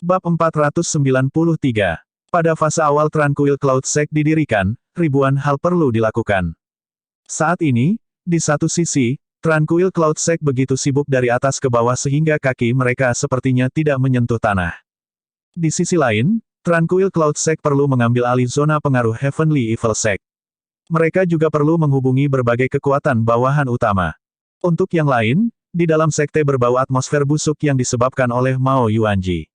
Bab 493. Pada fase awal Tranquil Cloud Sect didirikan, ribuan hal perlu dilakukan. Saat ini, di satu sisi, Tranquil Cloud Sect begitu sibuk dari atas ke bawah sehingga kaki mereka sepertinya tidak menyentuh tanah. Di sisi lain, Tranquil Cloud Sect perlu mengambil alih zona pengaruh Heavenly Evil Sect. Mereka juga perlu menghubungi berbagai kekuatan bawahan utama. Untuk yang lain, di dalam sekte berbau atmosfer busuk yang disebabkan oleh Mao Yuanji.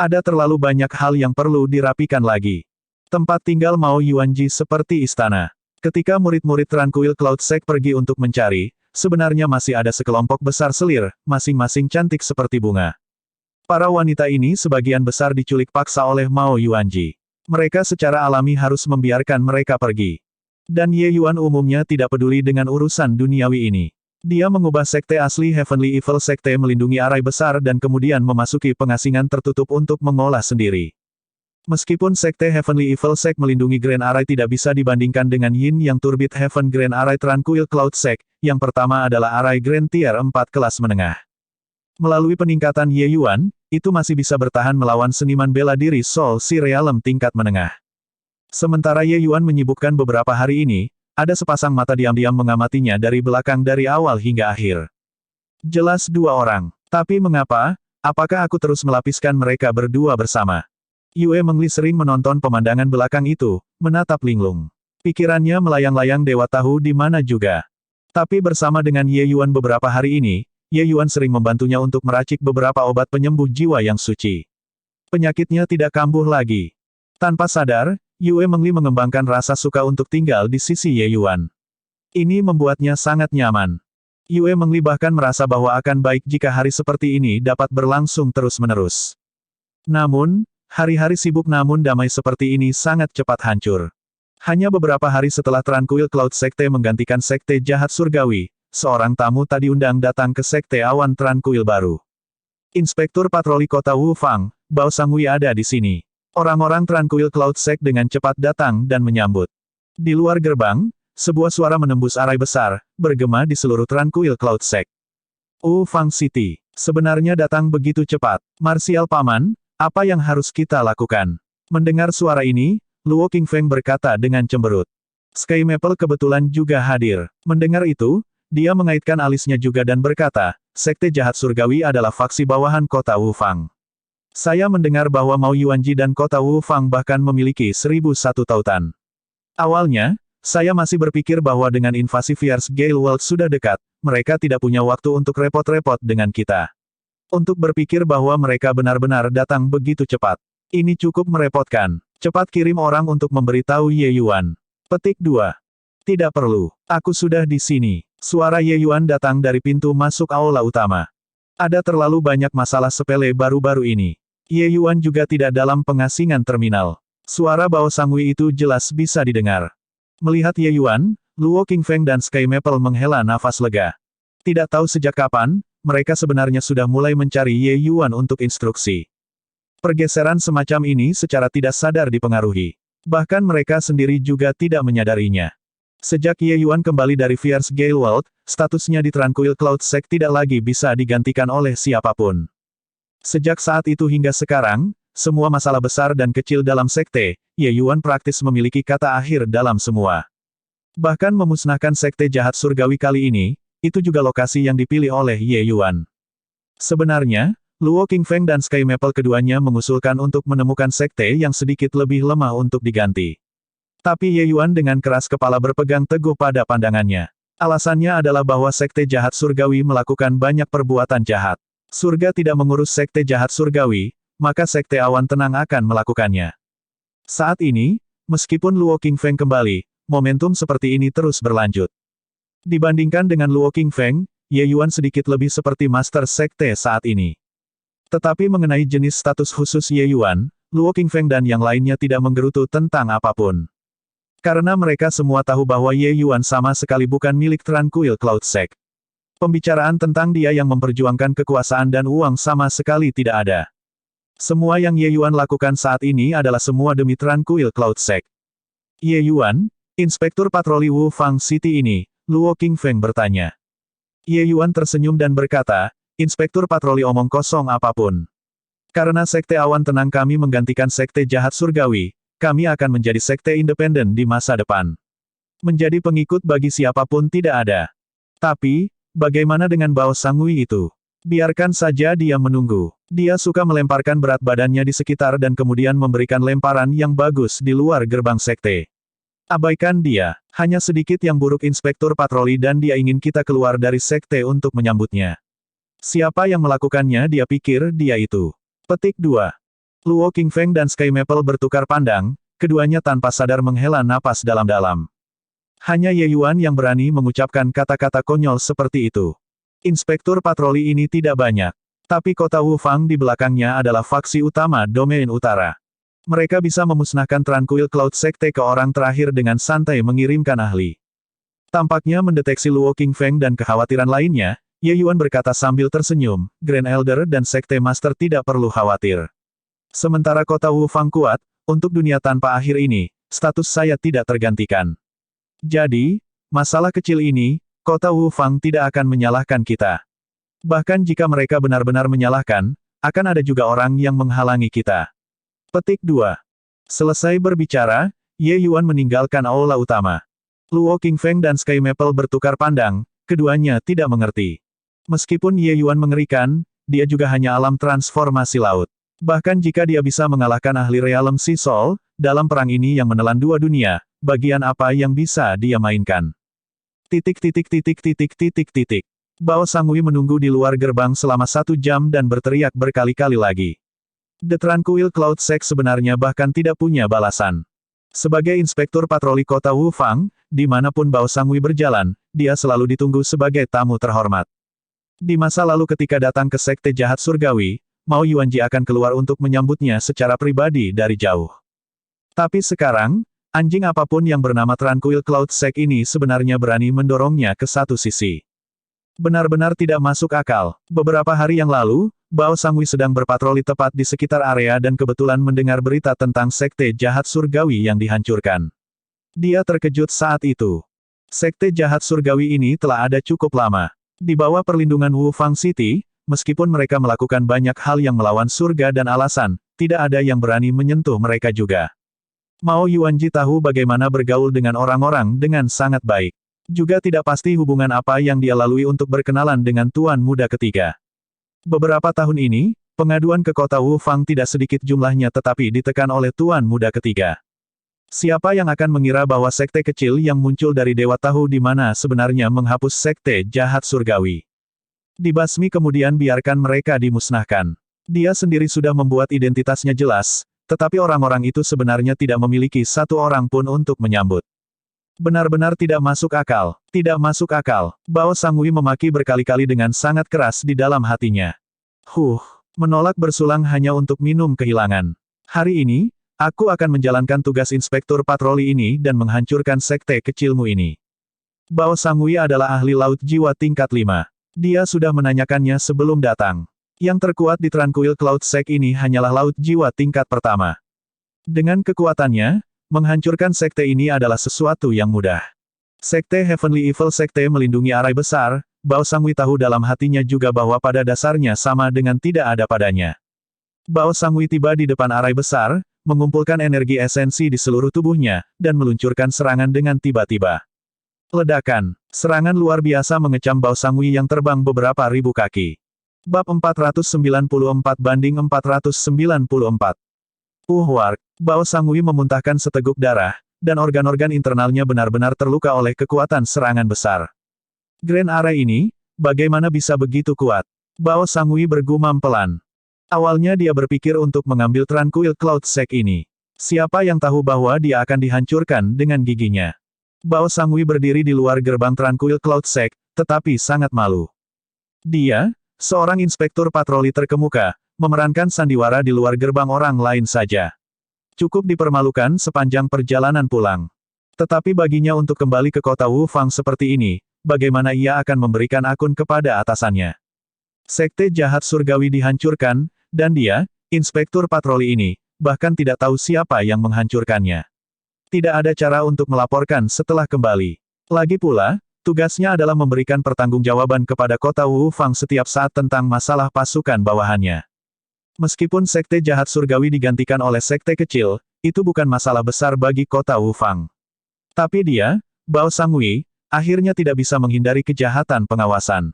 Ada terlalu banyak hal yang perlu dirapikan lagi. Tempat tinggal Mao Yuanji seperti istana. Ketika murid-murid Tranquil Cloud Sect pergi untuk mencari, sebenarnya masih ada sekelompok besar selir, masing-masing cantik seperti bunga. Para wanita ini sebagian besar diculik paksa oleh Mao Yuanji. Mereka secara alami harus membiarkan mereka pergi. Dan Ye Yuan umumnya tidak peduli dengan urusan duniawi ini. Dia mengubah sekte asli Heavenly Evil Sekte melindungi arai besar dan kemudian memasuki pengasingan tertutup untuk mengolah sendiri. Meskipun sekte Heavenly Evil Sect melindungi Grand Array tidak bisa dibandingkan dengan Yin yang Turbid Heaven Grand Array Tranquil Cloud Sect, yang pertama adalah Array Grand Tier 4 kelas menengah. Melalui peningkatan Ye Yuan, itu masih bisa bertahan melawan seniman bela diri Soul Sea Realm tingkat menengah. Sementara Ye Yuan menyibukkan beberapa hari ini, ada sepasang mata diam-diam mengamatinya dari belakang dari awal hingga akhir. Jelas dua orang. Tapi mengapa? Apakah aku terus melapiskan mereka berdua bersama? Yue Mengli sering menonton pemandangan belakang itu, menatap linglung. Pikirannya melayang-layang dewa tahu di mana juga. Tapi bersama dengan Ye Yuan beberapa hari ini, Ye Yuan sering membantunya untuk meracik beberapa obat penyembuh jiwa yang suci. Penyakitnya tidak kambuh lagi. Tanpa sadar, Yue Mengli mengembangkan rasa suka untuk tinggal di sisi Ye Yuan. Ini membuatnya sangat nyaman. Yue Mengli bahkan merasa bahwa akan baik jika hari seperti ini dapat berlangsung terus-menerus. Namun, hari-hari sibuk namun damai seperti ini sangat cepat hancur. Hanya beberapa hari setelah Tranquil Cloud Sekte menggantikan Sekte Jahat Surgawi, seorang tamu tak diundang datang ke Sekte Awan Tranquil baru. Inspektur Patroli Kota Wu Fang, Bao Sangui ada di sini. Orang-orang Tranquil Cloud Sect dengan cepat datang dan menyambut. Di luar gerbang, sebuah suara menembus arai besar, bergema di seluruh Tranquil Cloud Sect. Fang City, sebenarnya datang begitu cepat. Marsial Paman, apa yang harus kita lakukan? Mendengar suara ini, Luo Qingfeng berkata dengan cemberut. Sky Maple kebetulan juga hadir. Mendengar itu, dia mengaitkan alisnya juga dan berkata, Sekte Jahat Surgawi adalah faksi bawahan kota Wu Fang. Saya mendengar bahwa Mao Yuanji dan kota Wu Fang bahkan memiliki 1001 tautan. Awalnya, saya masih berpikir bahwa dengan invasi Fierce Gale World sudah dekat, mereka tidak punya waktu untuk repot-repot dengan kita. Untuk berpikir bahwa mereka benar-benar datang begitu cepat. Ini cukup merepotkan. Cepat kirim orang untuk memberitahu Ye Yuan. Petik 2. Tidak perlu. Aku sudah di sini. Suara Ye Yuan datang dari pintu masuk aula utama. Ada terlalu banyak masalah sepele baru-baru ini. Ye Yuan juga tidak dalam pengasingan terminal. Suara Bao Sangui itu jelas bisa didengar. Melihat Ye Yuan, Luo Qingfeng dan Sky Maple menghela nafas lega. Tidak tahu sejak kapan, mereka sebenarnya sudah mulai mencari Ye Yuan untuk instruksi. Pergeseran semacam ini secara tidak sadar dipengaruhi. Bahkan mereka sendiri juga tidak menyadarinya. Sejak Ye Yuan kembali dari Fierce Gale World, statusnya di Tranquil Cloud Sect tidak lagi bisa digantikan oleh siapapun. Sejak saat itu hingga sekarang, semua masalah besar dan kecil dalam sekte, Ye Yuan praktis memiliki kata akhir dalam semua. Bahkan memusnahkan Sekte Jahat Surgawi kali ini, itu juga lokasi yang dipilih oleh Ye Yuan. Sebenarnya, Luo Qingfeng dan Sky Maple keduanya mengusulkan untuk menemukan sekte yang sedikit lebih lemah untuk diganti. Tapi Ye Yuan dengan keras kepala berpegang teguh pada pandangannya. Alasannya adalah bahwa Sekte Jahat Surgawi melakukan banyak perbuatan jahat. Surga tidak mengurus Sekte Jahat Surgawi, maka Sekte Awan Tenang akan melakukannya. Saat ini, meskipun Luo Qingfeng kembali, momentum seperti ini terus berlanjut. Dibandingkan dengan Luo Qingfeng, Ye Yuan sedikit lebih seperti Master Sekte saat ini. Tetapi mengenai jenis status khusus Ye Yuan, Luo Qingfeng dan yang lainnya tidak menggerutu tentang apapun. Karena mereka semua tahu bahwa Ye Yuan sama sekali bukan milik Tranquil Cloud Sect. Pembicaraan tentang dia yang memperjuangkan kekuasaan dan uang sama sekali tidak ada. Semua yang Ye Yuan lakukan saat ini adalah semua demi Tranquil Cloud Sect. Ye Yuan, Inspektur Patroli Wu Fang City ini, Luo Qingfeng bertanya. Ye Yuan tersenyum dan berkata, Inspektur Patroli omong kosong apapun. Karena Sekte Awan Tenang kami menggantikan Sekte Jahat Surgawi, kami akan menjadi sekte independen di masa depan. Menjadi pengikut bagi siapapun tidak ada. Tapi, bagaimana dengan Bao Sangui itu? Biarkan saja dia menunggu. Dia suka melemparkan berat badannya di sekitar dan kemudian memberikan lemparan yang bagus di luar gerbang sekte. Abaikan dia. Hanya sedikit yang buruk inspektur patroli dan dia ingin kita keluar dari sekte untuk menyambutnya. Siapa yang melakukannya dia pikir dia itu. Petik 2. Luo Qingfeng dan Sky Maple bertukar pandang, keduanya tanpa sadar menghela napas dalam-dalam. Hanya Ye Yuan yang berani mengucapkan kata-kata konyol seperti itu. Inspektur patroli ini tidak banyak. Tapi kota Wufang di belakangnya adalah faksi utama domain utara. Mereka bisa memusnahkan Tranquil Cloud Sekte ke orang terakhir dengan santai mengirimkan ahli. Tampaknya mendeteksi Luo Qingfeng dan kekhawatiran lainnya, Ye Yuan berkata sambil tersenyum, Grand Elder dan Sekte Master tidak perlu khawatir. Sementara kota Wufang kuat, untuk dunia tanpa akhir ini, status saya tidak tergantikan. Jadi, masalah kecil ini, kota Wufang tidak akan menyalahkan kita. Bahkan jika mereka benar-benar menyalahkan, akan ada juga orang yang menghalangi kita. Petik 2. Selesai berbicara, Ye Yuan meninggalkan aula utama. Luo Qingfeng dan Sky Maple bertukar pandang, keduanya tidak mengerti. Meskipun Ye Yuan mengerikan, dia juga hanya alam transformasi laut. Bahkan jika dia bisa mengalahkan ahli Realm Sea Soul, dalam perang ini yang menelan dua dunia, bagian apa yang bisa dia mainkan? Bao Sangui menunggu di luar gerbang selama 1 jam dan berteriak berkali-kali lagi. The Tranquil Cloud Sect sebenarnya bahkan tidak punya balasan. Sebagai inspektur patroli kota Wufang, dimanapun Bao Sangui berjalan, dia selalu ditunggu sebagai tamu terhormat. Di masa lalu ketika datang ke Sekte Jahat Surgawi, Mao Yuanji akan keluar untuk menyambutnya secara pribadi dari jauh. Tapi sekarang, anjing apapun yang bernama Tranquil Cloud Sect ini sebenarnya berani mendorongnya ke satu sisi. Benar-benar tidak masuk akal. Beberapa hari yang lalu, Bao Sangui sedang berpatroli tepat di sekitar area dan kebetulan mendengar berita tentang Sekte Jahat Surgawi yang dihancurkan. Dia terkejut saat itu. Sekte Jahat Surgawi ini telah ada cukup lama. Di bawah perlindungan Wufang City, meskipun mereka melakukan banyak hal yang melawan surga dan alasan, tidak ada yang berani menyentuh mereka juga. Mao Yuanji tahu bagaimana bergaul dengan orang-orang dengan sangat baik. Juga tidak pasti hubungan apa yang dia lalui untuk berkenalan dengan Tuan Muda Ketiga. Beberapa tahun ini, pengaduan ke kota Wufang tidak sedikit jumlahnya tetapi ditekan oleh Tuan Muda Ketiga. Siapa yang akan mengira bahwa sekte kecil yang muncul dari Dewa Tahu di mana sebenarnya menghapus Sekte Jahat Surgawi. Dibasmi kemudian biarkan mereka dimusnahkan. Dia sendiri sudah membuat identitasnya jelas, tetapi orang-orang itu sebenarnya tidak memiliki satu orang pun untuk menyambut. Benar-benar tidak masuk akal. Tidak masuk akal. Bao Sangui memaki berkali-kali dengan sangat keras di dalam hatinya. Menolak bersulang hanya untuk minum kehilangan. Hari ini, aku akan menjalankan tugas inspektur patroli ini dan menghancurkan sekte kecilmu ini. Bao Sangui adalah ahli laut jiwa tingkat 5. Dia sudah menanyakannya sebelum datang. Yang terkuat di Tranquil Cloud Sect ini hanyalah laut jiwa tingkat pertama. Dengan kekuatannya, menghancurkan sekte ini adalah sesuatu yang mudah. Sekte Heavenly Evil Sekte melindungi arai besar, Bao Sangui tahu dalam hatinya juga bahwa pada dasarnya sama dengan tidak ada padanya. Bao Sangui tiba di depan arai besar, mengumpulkan energi esensi di seluruh tubuhnya, dan meluncurkan serangan dengan tiba-tiba. Ledakan. Serangan luar biasa mengecam Bao Sangui yang terbang beberapa ribu kaki. Bab 494-494. Wark. Bao Sangui memuntahkan seteguk darah, dan organ-organ internalnya benar-benar terluka oleh kekuatan serangan besar. Grand Array ini, bagaimana bisa begitu kuat? Bao Sangui bergumam pelan. Awalnya dia berpikir untuk mengambil Tranquil Cloud Sect ini. Siapa yang tahu bahwa dia akan dihancurkan dengan giginya? Bao Sangui berdiri di luar gerbang Tranquil Cloud Sect, tetapi sangat malu. Dia, seorang inspektur patroli terkemuka, memerankan sandiwara di luar gerbang orang lain saja. Cukup dipermalukan sepanjang perjalanan pulang. Tetapi baginya untuk kembali ke kota Wufang seperti ini, bagaimana ia akan memberikan akun kepada atasannya? Sekte Jahat Surgawi dihancurkan, dan dia, inspektur patroli ini, bahkan tidak tahu siapa yang menghancurkannya. Tidak ada cara untuk melaporkan setelah kembali. Lagi pula, tugasnya adalah memberikan pertanggungjawaban kepada kota Wufang setiap saat tentang masalah pasukan bawahannya. Meskipun sekte jahat surgawi digantikan oleh sekte kecil, itu bukan masalah besar bagi kota Wufang. Tapi dia, Bao Sangui, akhirnya tidak bisa menghindari kejahatan pengawasan.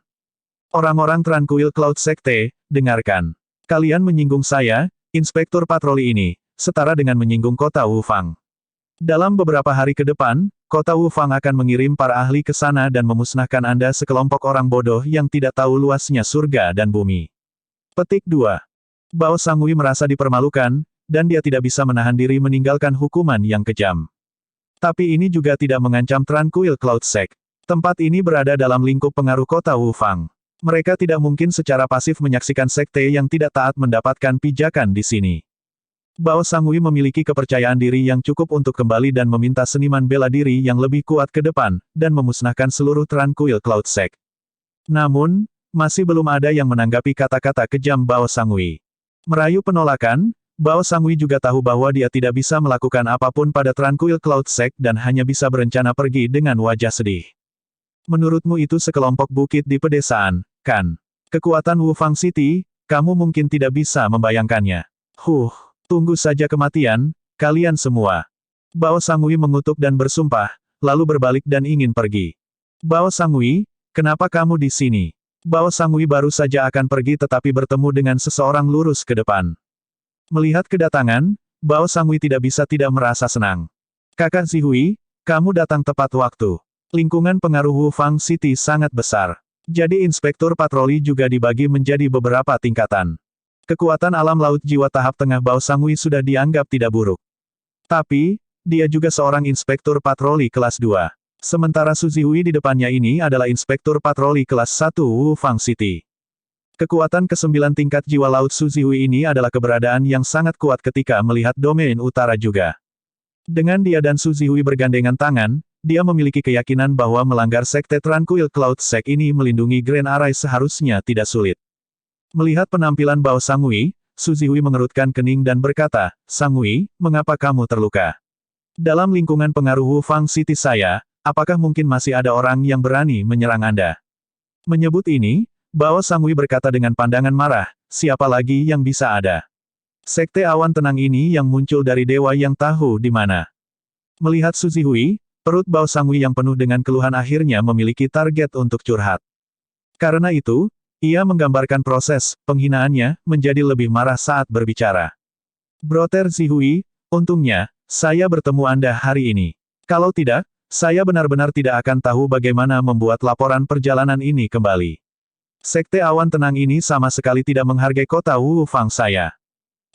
Orang-orang Tranquil Cloud Sekte, dengarkan. Kalian menyinggung saya, Inspektur Patroli ini, setara dengan menyinggung kota Wufang. Dalam beberapa hari ke depan, kota Wufang akan mengirim para ahli ke sana dan memusnahkan Anda sekelompok orang bodoh yang tidak tahu luasnya surga dan bumi. Petik 2. Bao Sangui merasa dipermalukan, dan dia tidak bisa menahan diri meninggalkan hukuman yang kejam. Tapi ini juga tidak mengancam Tranquil Cloud Sect. Tempat ini berada dalam lingkup pengaruh kota Wufang. Mereka tidak mungkin secara pasif menyaksikan sekte yang tidak taat mendapatkan pijakan di sini. Bao Sangui memiliki kepercayaan diri yang cukup untuk kembali dan meminta seniman bela diri yang lebih kuat ke depan, dan memusnahkan seluruh Tranquil Cloud Sect. Namun, masih belum ada yang menanggapi kata-kata kejam Bao Sangui. Merayu penolakan, Bao Sangui juga tahu bahwa dia tidak bisa melakukan apapun pada Tranquil Cloud Sect dan hanya bisa berencana pergi dengan wajah sedih. Menurutmu itu sekelompok bukit di pedesaan, kan? Kekuatan Wufang City, kamu mungkin tidak bisa membayangkannya. Tunggu saja kematian, kalian semua. Bao Sangui mengutuk dan bersumpah, lalu berbalik dan ingin pergi. Bao Sangui, kenapa kamu di sini? Bao Sangui baru saja akan pergi tetapi bertemu dengan seseorang lurus ke depan. Melihat kedatangan, Bao Sangui tidak bisa tidak merasa senang. Kakak Zihui, kamu datang tepat waktu. Lingkungan pengaruh Wufang City sangat besar. Jadi inspektur patroli juga dibagi menjadi beberapa tingkatan. Kekuatan alam laut jiwa tahap tengah Bao Sangui sudah dianggap tidak buruk. Tapi, dia juga seorang inspektur patroli kelas 2. Sementara Su Zihui di depannya ini adalah inspektur patroli kelas 1 Wufang City. Kekuatan ke-9 tingkat jiwa laut Su Zihui ini adalah keberadaan yang sangat kuat ketika melihat domain utara juga. Dengan dia dan Su Zihui bergandengan tangan, dia memiliki keyakinan bahwa melanggar sekte Tranquil Cloud Sect ini melindungi Grand Array seharusnya tidak sulit. Melihat penampilan Bao Sangui, Su Zihui mengerutkan kening dan berkata, "Sangui, mengapa kamu terluka? Dalam lingkungan pengaruh Wufang City saya, apakah mungkin masih ada orang yang berani menyerang Anda?" Menyebut ini, Bao Sangui berkata dengan pandangan marah, "Siapa lagi yang bisa ada? Sekte awan tenang ini yang muncul dari dewa yang tahu di mana." Melihat Su Zihui, perut Bao Sangui yang penuh dengan keluhan akhirnya memiliki target untuk curhat. Karena itu, ia menggambarkan proses penghinaannya menjadi lebih marah saat berbicara. "Brother Zihui, untungnya, saya bertemu Anda hari ini. Kalau tidak, saya benar-benar tidak akan tahu bagaimana membuat laporan perjalanan ini kembali. Sekte awan tenang ini sama sekali tidak menghargai kota Wufang saya.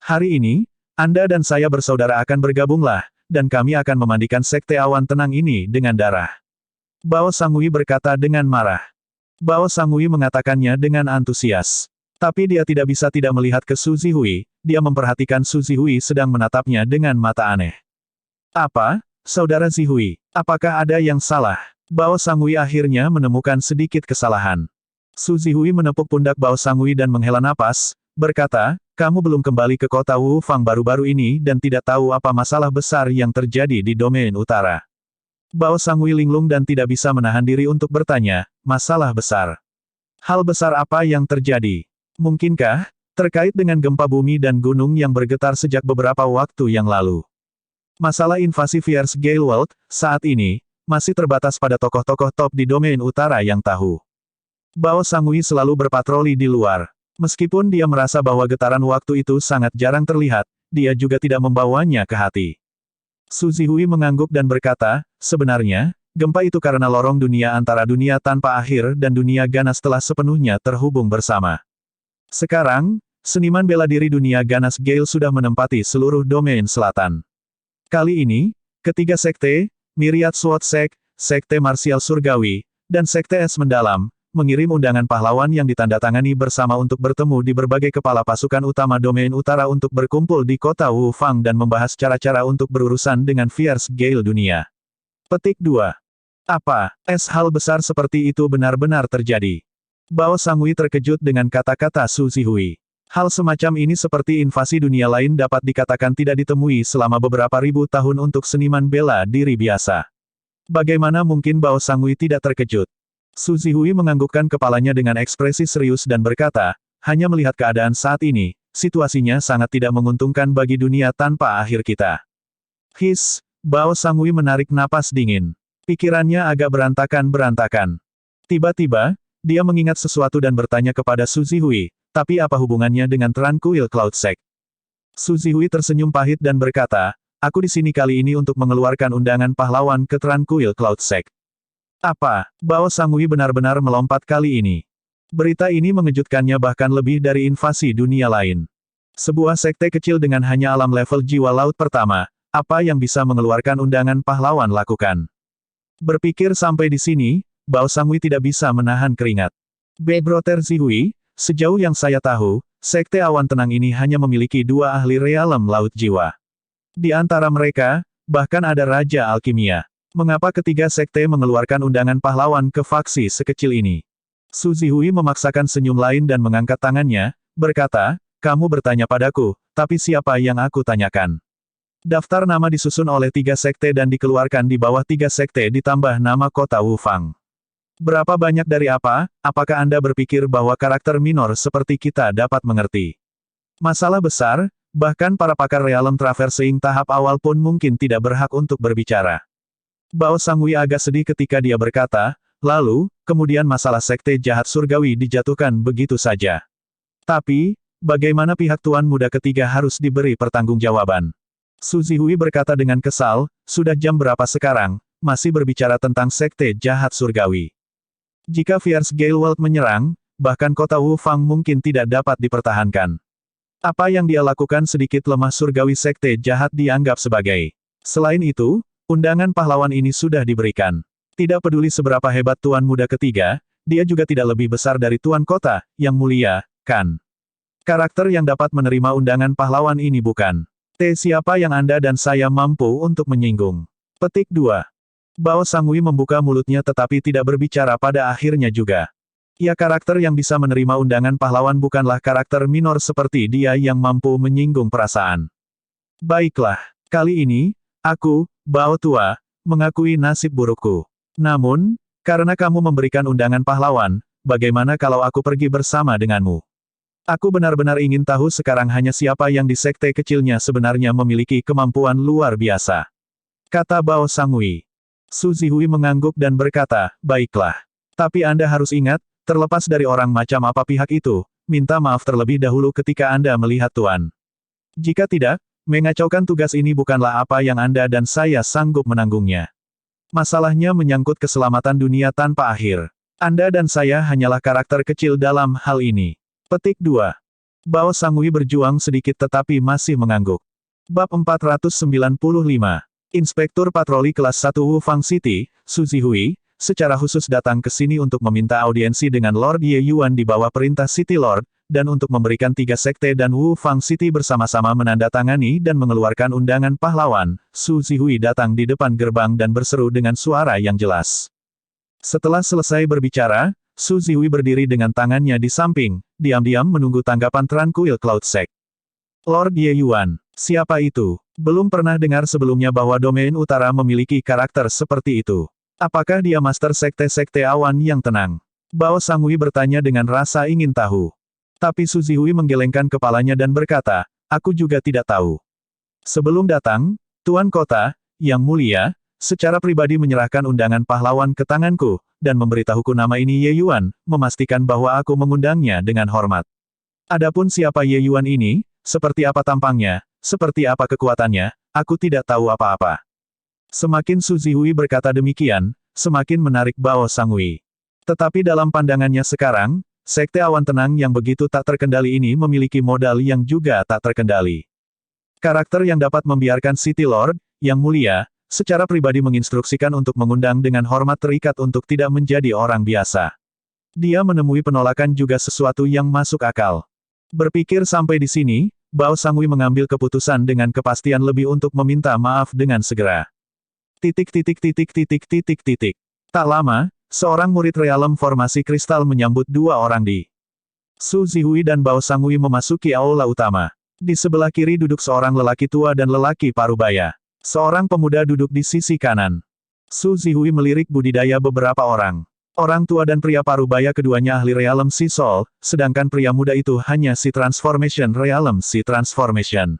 Hari ini, Anda dan saya bersaudara akan bergabunglah, dan kami akan memandikan sekte awan tenang ini dengan darah." Bao Sangui berkata dengan marah. Bao Sangui mengatakannya dengan antusias. Tapi dia tidak bisa tidak melihat ke Su Zihui, dia memperhatikan Su Zihui sedang menatapnya dengan mata aneh. "Apa, saudara Zihui? Apakah ada yang salah?" Bao Sangui akhirnya menemukan sedikit kesalahan. Su Zihui menepuk pundak Bao Sangui dan menghela napas, berkata, "Kamu belum kembali ke kota Wufang baru-baru ini dan tidak tahu apa masalah besar yang terjadi di domain utara." Bao Sangui linglung dan tidak bisa menahan diri untuk bertanya, "Masalah besar? Hal besar apa yang terjadi? Mungkinkah terkait dengan gempa bumi dan gunung yang bergetar sejak beberapa waktu yang lalu?" Masalah invasi Fierce Gale World, saat ini, masih terbatas pada tokoh-tokoh top di domain utara yang tahu. Bao Sangui selalu berpatroli di luar. Meskipun dia merasa bahwa getaran waktu itu sangat jarang terlihat, dia juga tidak membawanya ke hati. Su Zihui mengangguk dan berkata, "Sebenarnya, gempa itu karena lorong dunia antara dunia tanpa akhir dan dunia ganas telah sepenuhnya terhubung bersama. Sekarang, seniman bela diri dunia ganas Gale sudah menempati seluruh domain selatan. Kali ini, ketiga sekte, Myriad Sword Sect, Sekte Marsial Surgawi, dan Sekte Es Mendalam, mengirim undangan pahlawan yang ditandatangani bersama untuk bertemu di berbagai kepala pasukan utama domain utara untuk berkumpul di kota Wufang dan membahas cara-cara untuk berurusan dengan Fierce Gale dunia." Petik 2. Apa, hal besar seperti itu benar-benar terjadi? Bao Sangui terkejut dengan kata-kata Su Zihui. Hal semacam ini seperti invasi dunia lain dapat dikatakan tidak ditemui selama beberapa ribu tahun untuk seniman bela diri biasa. Bagaimana mungkin Bao Sangui tidak terkejut? Su Zihui menganggukkan kepalanya dengan ekspresi serius dan berkata, "Hanya melihat keadaan saat ini, situasinya sangat tidak menguntungkan bagi dunia tanpa akhir kita. Bao Sangui menarik napas dingin. Pikirannya agak berantakan-berantakan. Tiba-tiba, dia mengingat sesuatu dan bertanya kepada Su Zihui, tapi apa hubungannya dengan Tranquil Cloud Sect? Su Zihui tersenyum pahit dan berkata, aku di sini kali ini untuk mengeluarkan undangan pahlawan ke Tranquil Cloud Sect. Apa? Bao Sangui benar-benar melompat kali ini. Berita ini mengejutkannya bahkan lebih dari invasi dunia lain. Sebuah sekte kecil dengan hanya alam level jiwa laut pertama, apa yang bisa mengeluarkan undangan pahlawan lakukan? Berpikir sampai di sini, Bao Sangui tidak bisa menahan keringat. Brother Zihui, sejauh yang saya tahu, sekte awan tenang ini hanya memiliki 2 ahli realem laut jiwa. Di antara mereka, bahkan ada Raja Alkimia. Mengapa ketiga sekte mengeluarkan undangan pahlawan ke faksi sekecil ini? Su Zihui memaksakan senyum lain dan mengangkat tangannya, berkata, kamu bertanya padaku, tapi siapa yang aku tanyakan? Daftar nama disusun oleh 3 sekte dan dikeluarkan di bawah 3 sekte ditambah nama kota Wufang. Berapa banyak dari apa? Apakah Anda berpikir bahwa karakter minor seperti kita dapat mengerti? Masalah besar, bahkan para pakar realem traversing tahap awal pun mungkin tidak berhak untuk berbicara. Bao Sangui agak sedih ketika dia berkata, lalu, kemudian masalah sekte jahat surgawi dijatuhkan begitu saja. Tapi, bagaimana pihak Tuan Muda ketiga harus diberi pertanggungjawaban? Su Zihui berkata dengan kesal, sudah jam berapa sekarang, masih berbicara tentang sekte jahat surgawi. Jika Fierce Gale World menyerang, bahkan kota Wufang mungkin tidak dapat dipertahankan. Apa yang dia lakukan sedikit lemah surgawi sekte jahat dianggap sebagai. Selain itu, undangan pahlawan ini sudah diberikan. Tidak peduli seberapa hebat Tuan Muda ketiga, dia juga tidak lebih besar dari Tuan Kota, yang mulia, kan? Karakter yang dapat menerima undangan pahlawan ini bukan. Siapa yang Anda dan saya mampu untuk menyinggung? Petik 2. Bao Sangui membuka mulutnya tetapi tidak berbicara pada akhirnya juga. Ya karakter yang bisa menerima undangan pahlawan bukanlah karakter minor seperti dia yang mampu menyinggung perasaan. Baiklah, kali ini, aku, Bao Tua, mengakui nasib burukku. Namun, karena kamu memberikan undangan pahlawan, bagaimana kalau aku pergi bersama denganmu? Aku benar-benar ingin tahu sekarang hanya siapa yang di sekte kecilnya sebenarnya memiliki kemampuan luar biasa. Kata Bao Sangui. Su Zihui mengangguk dan berkata, baiklah. Tapi Anda harus ingat, terlepas dari orang macam apa pihak itu, minta maaf terlebih dahulu ketika Anda melihat Tuan. Jika tidak, mengacaukan tugas ini bukanlah apa yang Anda dan saya sanggup menanggungnya. Masalahnya menyangkut keselamatan dunia tanpa akhir. Anda dan saya hanyalah karakter kecil dalam hal ini. Petik 2. Bao Sangui berjuang sedikit tetapi masih mengangguk. Bab 495. Inspektur Patroli Kelas 1 Wufang City, Su Zihui, secara khusus datang ke sini untuk meminta audiensi dengan Lord Ye Yuan di bawah perintah City Lord, dan untuk memberikan 3 sekte dan Wufang City bersama-sama menandatangani dan mengeluarkan undangan pahlawan. Su Zihui datang di depan gerbang dan berseru dengan suara yang jelas. Setelah selesai berbicara, Su Zihui berdiri dengan tangannya di samping, diam-diam menunggu tanggapan Tranquil Cloud Sect. Lord Ye Yuan, siapa itu? Belum pernah dengar sebelumnya bahwa domain utara memiliki karakter seperti itu. Apakah dia master sekte-sekte awan yang tenang? Bao Sangui bertanya dengan rasa ingin tahu. Tapi Su Zihui menggelengkan kepalanya dan berkata, aku juga tidak tahu. Sebelum datang, Tuan Kota, yang mulia, secara pribadi menyerahkan undangan pahlawan ke tanganku, dan memberitahuku nama ini Ye Yuan, memastikan bahwa aku mengundangnya dengan hormat. Adapun siapa Ye Yuan ini, seperti apa tampangnya, seperti apa kekuatannya, aku tidak tahu apa-apa. Semakin Su Zihui berkata demikian, semakin menarik Bao Sangui. Tetapi dalam pandangannya sekarang, sekte awan tenang yang begitu tak terkendali ini memiliki modal yang juga tak terkendali. Karakter yang dapat membiarkan City Lord, yang mulia, secara pribadi menginstruksikan untuk mengundang dengan hormat terikat untuk tidak menjadi orang biasa. Dia menemui penolakan juga sesuatu yang masuk akal. Berpikir sampai di sini, Bao Sangui mengambil keputusan dengan kepastian lebih untuk meminta maaf dengan segera. Tak lama, seorang murid realem formasi kristal menyambut 2 orang di. Su Zihui dan Bao Sangui memasuki aula utama. Di sebelah kiri duduk seorang lelaki tua dan lelaki parubaya. Seorang pemuda duduk di sisi kanan. Su Zihui melirik budidaya beberapa orang. Orang tua dan pria parubaya keduanya ahli Realm Sea Soul, sedangkan pria muda itu hanya Sea Transformation Realm Sea Transformation.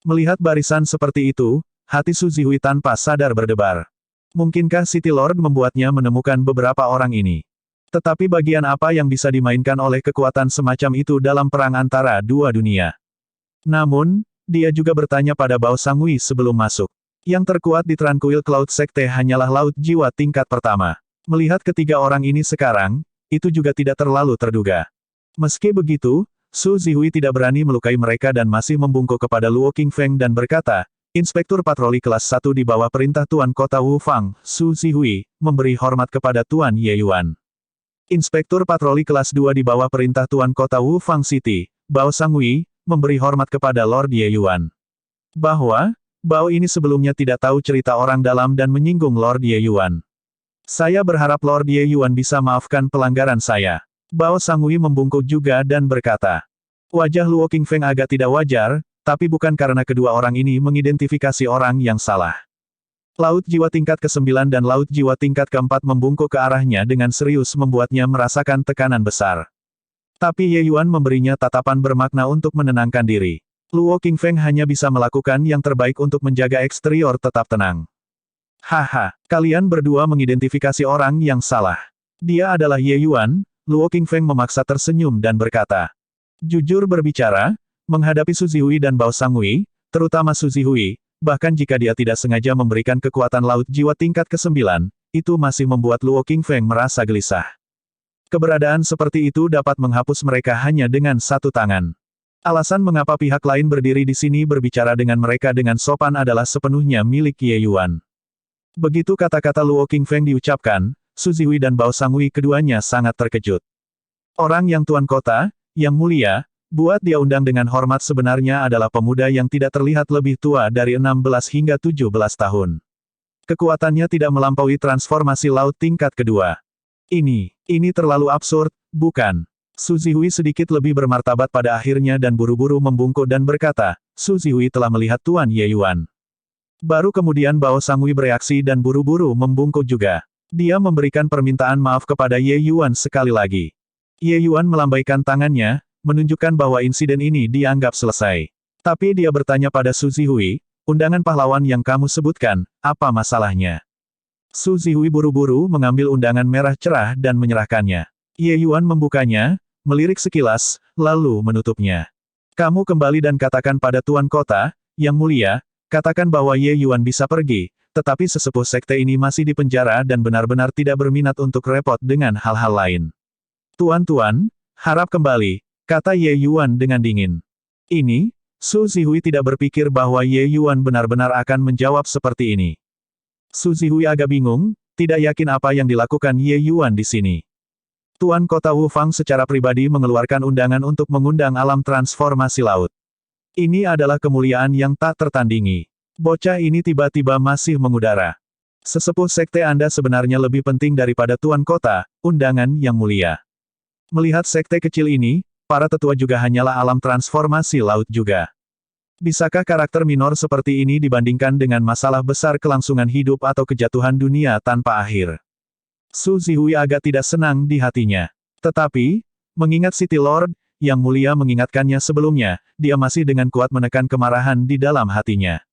Melihat barisan seperti itu, hati Su Zihui tanpa sadar berdebar. Mungkinkah City Lord membuatnya menemukan beberapa orang ini? Tetapi bagian apa yang bisa dimainkan oleh kekuatan semacam itu dalam perang antara dua dunia? Namun, dia juga bertanya pada Bao Sangui sebelum masuk. Yang terkuat di Tranquil Cloud Sekte hanyalah laut jiwa tingkat pertama. Melihat ketiga orang ini sekarang, itu juga tidak terlalu terduga. Meski begitu, Su Zihui tidak berani melukai mereka dan masih membungkuk kepada Luo Qingfeng dan berkata, Inspektur Patroli kelas 1 di bawah perintah Tuan Kota Wu Fang, Su Zihui, memberi hormat kepada Tuan Ye Yuan. Inspektur Patroli kelas 2 di bawah perintah Tuan Kota Wu Fang City, Bao Sangui, memberi hormat kepada Lord Ye Yuan. Bahwa, Bao ini sebelumnya tidak tahu cerita orang dalam dan menyinggung Lord Ye Yuan. Saya berharap Lord Ye Yuan bisa maafkan pelanggaran saya. Bao Sangui membungkuk juga dan berkata. Wajah Luo Qingfeng agak tidak wajar, tapi bukan karena kedua orang ini mengidentifikasi orang yang salah. Laut jiwa tingkat ke-9 dan laut jiwa tingkat ke-4 membungkuk ke arahnya dengan serius membuatnya merasakan tekanan besar. Tapi Ye Yuan memberinya tatapan bermakna untuk menenangkan diri. Luo Qingfeng hanya bisa melakukan yang terbaik untuk menjaga eksterior tetap tenang. Haha, kalian berdua mengidentifikasi orang yang salah. Dia adalah Ye Yuan, Luo Qingfeng memaksa tersenyum dan berkata. Jujur berbicara, menghadapi Su Zihui dan Bao Sangui, terutama Su Zihui, bahkan jika dia tidak sengaja memberikan kekuatan laut jiwa tingkat ke-9, itu masih membuat Luo Qingfeng merasa gelisah. Keberadaan seperti itu dapat menghapus mereka hanya dengan satu tangan. Alasan mengapa pihak lain berdiri di sini berbicara dengan mereka dengan sopan adalah sepenuhnya milik Ye Yuan. Begitu kata-kata Luo Qingfeng diucapkan, Su Zihui dan Bao Sangui keduanya sangat terkejut. Orang yang tuan kota, yang mulia, buat dia undang dengan hormat sebenarnya adalah pemuda yang tidak terlihat lebih tua dari 16 hingga 17 tahun. Kekuatannya tidak melampaui transformasi laut tingkat kedua. Ini terlalu absurd, bukan? Su Zihui sedikit lebih bermartabat pada akhirnya dan buru-buru membungkuk dan berkata, Su Zihui telah melihat Tuan Ye Yuan. Baru kemudian Bao Sangui bereaksi dan buru-buru membungkuk juga. Dia memberikan permintaan maaf kepada Ye Yuan sekali lagi. Ye Yuan melambaikan tangannya, menunjukkan bahwa insiden ini dianggap selesai. Tapi dia bertanya pada Su Zihui, undangan pahlawan yang kamu sebutkan, apa masalahnya? Su Zihui buru-buru mengambil undangan merah cerah dan menyerahkannya. Ye Yuan membukanya, melirik sekilas, lalu menutupnya. Kamu kembali dan katakan pada Tuan Kota, yang mulia, katakan bahwa Ye Yuan bisa pergi, tetapi sesepuh sekte ini masih di penjara dan benar-benar tidak berminat untuk repot dengan hal-hal lain. Tuan-tuan, harap kembali, kata Ye Yuan dengan dingin. Ini, Su Zihui tidak berpikir bahwa Ye Yuan benar-benar akan menjawab seperti ini. Su Zihui agak bingung, tidak yakin apa yang dilakukan Ye Yuan di sini. Tuan Kota Wu Fang secara pribadi mengeluarkan undangan untuk mengundang alam transformasi laut. Ini adalah kemuliaan yang tak tertandingi. Bocah ini tiba-tiba masih mengudara. Sesepuh sekte Anda sebenarnya lebih penting daripada Tuan Kota, undangan yang mulia. Melihat sekte kecil ini, para tetua juga hanyalah alam transformasi laut juga. Bisakah karakter minor seperti ini dibandingkan dengan masalah besar kelangsungan hidup atau kejatuhan dunia tanpa akhir? Su Zihui agak tidak senang di hatinya. Tetapi, mengingat City Lord, yang mulia mengingatkannya sebelumnya, dia masih dengan kuat menekan kemarahan di dalam hatinya.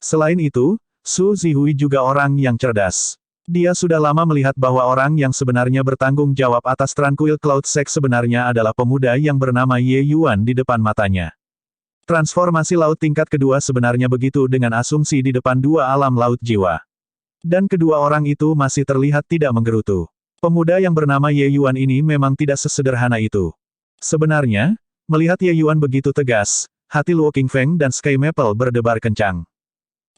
Selain itu, Su Zihui juga orang yang cerdas. Dia sudah lama melihat bahwa orang yang sebenarnya bertanggung jawab atas Tranquil Cloud Sect sebenarnya adalah pemuda yang bernama Ye Yuan di depan matanya. Transformasi laut tingkat kedua sebenarnya begitu dengan asumsi di depan dua alam laut jiwa. Dan kedua orang itu masih terlihat tidak menggerutu. Pemuda yang bernama Ye Yuan ini memang tidak sesederhana itu. Sebenarnya, melihat Ye Yuan begitu tegas, hati Luo Qingfeng dan Sky Maple berdebar kencang.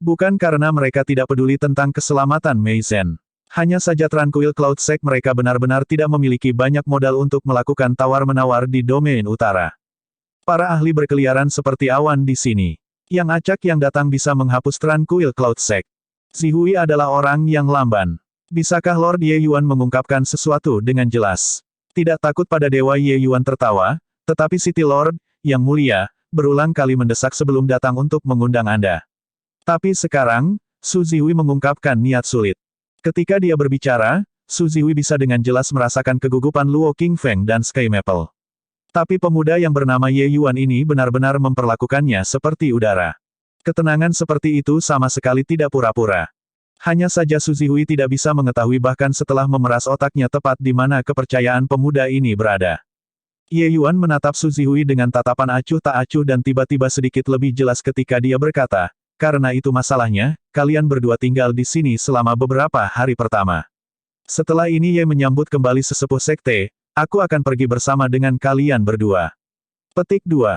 Bukan karena mereka tidak peduli tentang keselamatan Mei Zhen. Hanya saja Tranquil Cloud Sect mereka benar-benar tidak memiliki banyak modal untuk melakukan tawar-menawar di domain utara. Para ahli berkeliaran seperti awan di sini. Yang acak yang datang bisa menghapus Tranquil Cloud Sect. Zihui adalah orang yang lamban. Bisakah Lord Ye Yuan mengungkapkan sesuatu dengan jelas? Tidak takut pada Dewa Ye Yuan tertawa, tetapi City Lord, yang mulia, berulang kali mendesak sebelum datang untuk mengundang Anda. Tapi sekarang, Su Zihui mengungkapkan niat sulit. Ketika dia berbicara, Su Zihui bisa dengan jelas merasakan kegugupan Luo Qingfeng dan Sky Maple. Tapi pemuda yang bernama Ye Yuan ini benar-benar memperlakukannya seperti udara. Ketenangan seperti itu sama sekali tidak pura-pura. Hanya saja Su Zihui tidak bisa mengetahui bahkan setelah memeras otaknya tepat di mana kepercayaan pemuda ini berada. Ye Yuan menatap Su Zihui dengan tatapan acuh tak acuh dan tiba-tiba sedikit lebih jelas ketika dia berkata, karena itu masalahnya, kalian berdua tinggal di sini selama beberapa hari pertama. Setelah ini Ye menyambut kembali sesepuh sekte, aku akan pergi bersama dengan kalian berdua. Petik 2.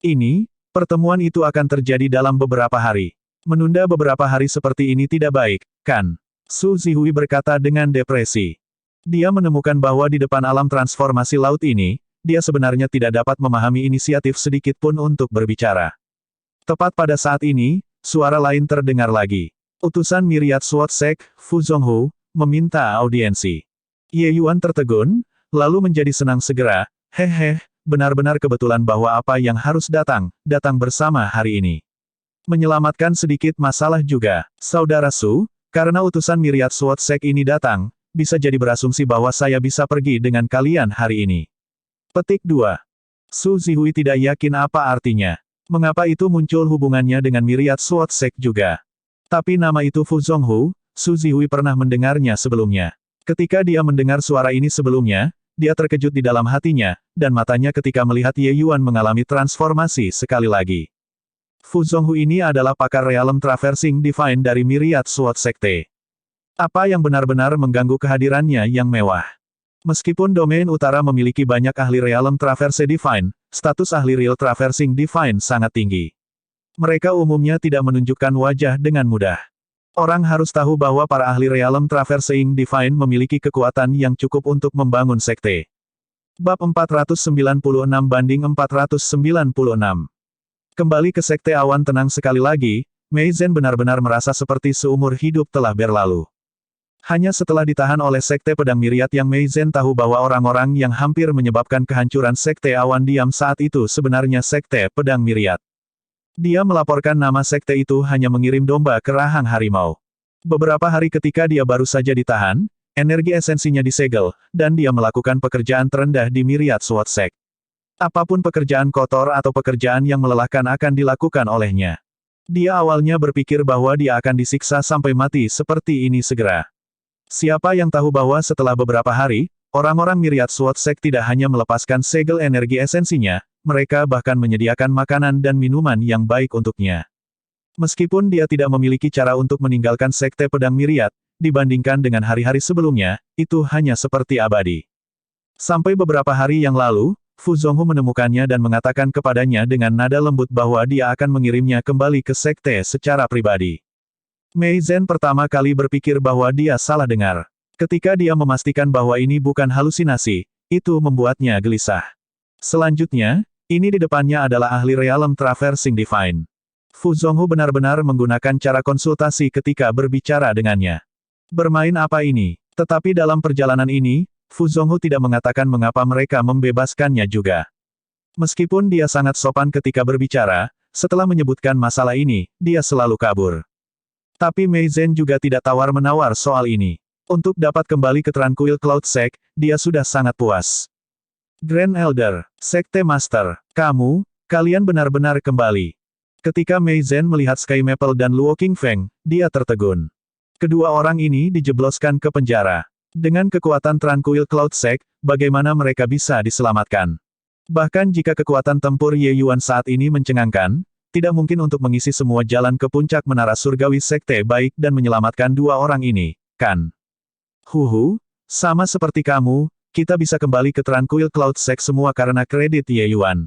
Ini, pertemuan itu akan terjadi dalam beberapa hari. Menunda beberapa hari seperti ini tidak baik, kan? Su Zihui berkata dengan depresi. Dia menemukan bahwa di depan alam transformasi laut ini, dia sebenarnya tidak dapat memahami inisiatif sedikit pun untuk berbicara. Tepat pada saat ini, suara lain terdengar lagi. Utusan Myriad Sword Sect, Fu Zonghu, meminta audiensi. Ye Yuan tertegun, lalu menjadi senang segera, hehe, benar-benar kebetulan bahwa apa yang harus datang bersama hari ini. Menyelamatkan sedikit masalah juga, Saudara Su, karena utusan Myriad Sword Sect ini datang, bisa jadi berasumsi bahwa saya bisa pergi dengan kalian hari ini. Petik 2. Su Zihui tidak yakin apa artinya. Mengapa itu muncul hubungannya dengan Myriad Sword Sect juga? Tapi nama itu Fu Zonghu, Su Zihui pernah mendengarnya sebelumnya. Ketika dia mendengar suara ini sebelumnya, dia terkejut di dalam hatinya, dan matanya ketika melihat Ye Yuan mengalami transformasi sekali lagi. Fu Zonghu ini adalah pakar Realm Traversing Divine dari Myriad Sword Sekte. Apa yang benar-benar mengganggu kehadirannya yang mewah? Meskipun domain utara memiliki banyak ahli Realm Traverse Divine, status ahli Real Traversing Divine sangat tinggi. Mereka umumnya tidak menunjukkan wajah dengan mudah. Orang harus tahu bahwa para ahli Realm Traversing Divine memiliki kekuatan yang cukup untuk membangun sekte. Bab 496-496 Kembali ke Sekte Awan Tenang sekali lagi, Mei Zhen benar-benar merasa seperti seumur hidup telah berlalu. Hanya setelah ditahan oleh Sekte Pedang Myriad yang Mei Zhen tahu bahwa orang-orang yang hampir menyebabkan kehancuran Sekte Awan Diam saat itu sebenarnya Sekte Pedang Myriad. Dia melaporkan nama sekte itu hanya mengirim domba ke rahang harimau. Beberapa hari ketika dia baru saja ditahan, energi esensinya disegel, dan dia melakukan pekerjaan terendah di Myriad Sword Sect. Apapun pekerjaan kotor atau pekerjaan yang melelahkan akan dilakukan olehnya. Dia awalnya berpikir bahwa dia akan disiksa sampai mati seperti ini segera. Siapa yang tahu bahwa setelah beberapa hari, orang-orang Myriad Sword Sect tidak hanya melepaskan segel energi esensinya, mereka bahkan menyediakan makanan dan minuman yang baik untuknya. Meskipun dia tidak memiliki cara untuk meninggalkan Sekte Pedang Myriad, dibandingkan dengan hari-hari sebelumnya, itu hanya seperti abadi. Sampai beberapa hari yang lalu, Fu Zonghu menemukannya dan mengatakan kepadanya dengan nada lembut bahwa dia akan mengirimnya kembali ke sekte secara pribadi. Mei Zhen pertama kali berpikir bahwa dia salah dengar. Ketika dia memastikan bahwa ini bukan halusinasi, itu membuatnya gelisah. Selanjutnya, ini di depannya adalah ahli Realm Traversing Divine. Fu Zonghu benar-benar menggunakan cara konsultasi ketika berbicara dengannya. Bermain apa ini? Tetapi dalam perjalanan ini, Fu Zonghu tidak mengatakan mengapa mereka membebaskannya juga. Meskipun dia sangat sopan ketika berbicara, setelah menyebutkan masalah ini, dia selalu kabur. Tapi Mei Zhen juga tidak tawar-menawar soal ini. Untuk dapat kembali ke Tranquil Cloud Sect, dia sudah sangat puas. Grand Elder, Sekte Master, kalian benar-benar kembali. Ketika Mei Zhen melihat Sky Maple dan Luo Qingfeng, dia tertegun. Kedua orang ini dijebloskan ke penjara. Dengan kekuatan Tranquil Cloud Sect, bagaimana mereka bisa diselamatkan? Bahkan jika kekuatan tempur Ye Yuan saat ini mencengangkan, tidak mungkin untuk mengisi semua jalan ke puncak menara surgawi sekte baik dan menyelamatkan dua orang ini, kan? Sama seperti kamu, kita bisa kembali ke Tranquil Cloud Sect semua karena kredit Ye Yuan.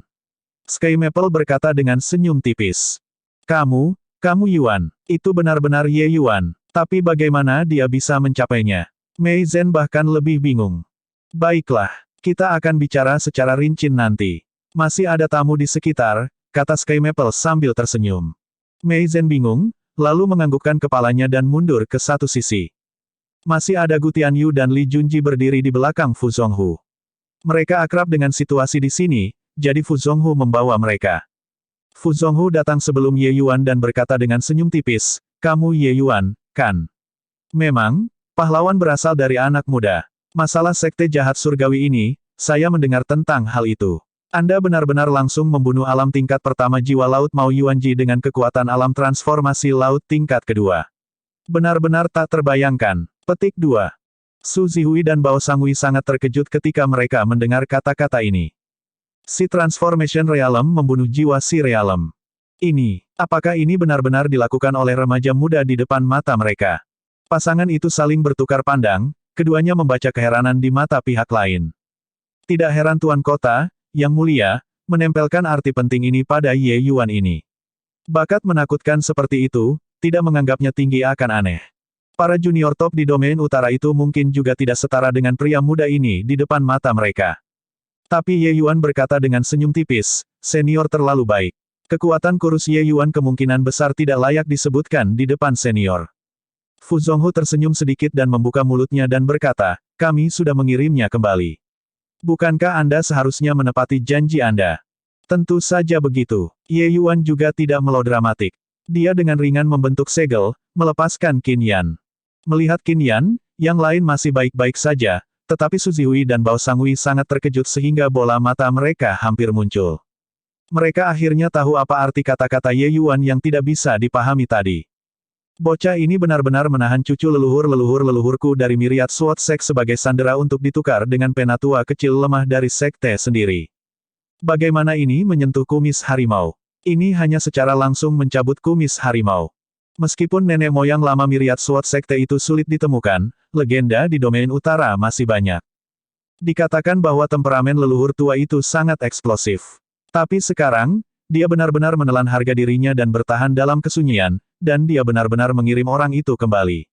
Sky Maple berkata dengan senyum tipis. Kamu Yuan, itu benar-benar Ye Yuan, tapi bagaimana dia bisa mencapainya? Mei Zhen bahkan lebih bingung. Baiklah, kita akan bicara secara rinci nanti. Masih ada tamu di sekitar, kata Sky Maple sambil tersenyum. Mei Zhen bingung, lalu menganggukkan kepalanya dan mundur ke satu sisi. Masih ada Gu Tianyu dan Li Junji berdiri di belakang Fu Zonghu. Mereka akrab dengan situasi di sini, jadi Fu Zonghu membawa mereka. Fu Zonghu datang sebelum Ye Yuan dan berkata dengan senyum tipis, kamu Ye Yuan, kan? Memang, Pahlawan berasal dari anak muda. Masalah sekte jahat surgawi ini, saya mendengar tentang hal itu. Anda benar-benar langsung membunuh alam tingkat pertama jiwa laut Mao Yuanji dengan kekuatan alam transformasi laut tingkat kedua. Benar-benar tak terbayangkan. Petik 2. Su Zihui dan Bao Sangui sangat terkejut ketika mereka mendengar kata-kata ini. Si Transformation Realm membunuh jiwa si Realm. Apakah ini benar-benar dilakukan oleh remaja muda di depan mata mereka? Pasangan itu saling bertukar pandang, keduanya membaca keheranan di mata pihak lain. Tidak heran Tuan Kota, Yang Mulia, menempelkan arti penting ini pada Ye Yuan ini. Bakat menakutkan seperti itu, tidak menganggapnya tinggi akan aneh. Para junior top di domain utara itu mungkin juga tidak setara dengan pria muda ini di depan mata mereka. Tapi Ye Yuan berkata dengan senyum tipis, senior terlalu baik. Kekuatan kurus Ye Yuan kemungkinan besar tidak layak disebutkan di depan senior. Fu Zonghu tersenyum sedikit dan membuka mulutnya dan berkata, kami sudah mengirimnya kembali. Bukankah Anda seharusnya menepati janji Anda? Tentu saja begitu. Ye Yuan juga tidak melodramatik. Dia dengan ringan membentuk segel, melepaskan Qin Yan. Melihat Qin Yan, yang lain masih baik-baik saja, tetapi Su Zihui dan Bao Sangui sangat terkejut sehingga bola mata mereka hampir muncul. Mereka akhirnya tahu apa arti kata-kata Ye Yuan yang tidak bisa dipahami tadi. Bocah ini benar-benar menahan cucu leluhur-leluhur-leluhurku dari Myriad Sword Sect sebagai sandera untuk ditukar dengan penatua kecil lemah dari sekte sendiri. Bagaimana ini menyentuh kumis harimau? Ini hanya secara langsung mencabut kumis harimau. Meskipun nenek moyang lama Myriad Sword Sekte itu sulit ditemukan, legenda di domain utara masih banyak. Dikatakan bahwa temperamen leluhur tua itu sangat eksplosif. Tapi sekarang, dia benar-benar menelan harga dirinya dan bertahan dalam kesunyian, dan dia benar-benar mengirim orang itu kembali.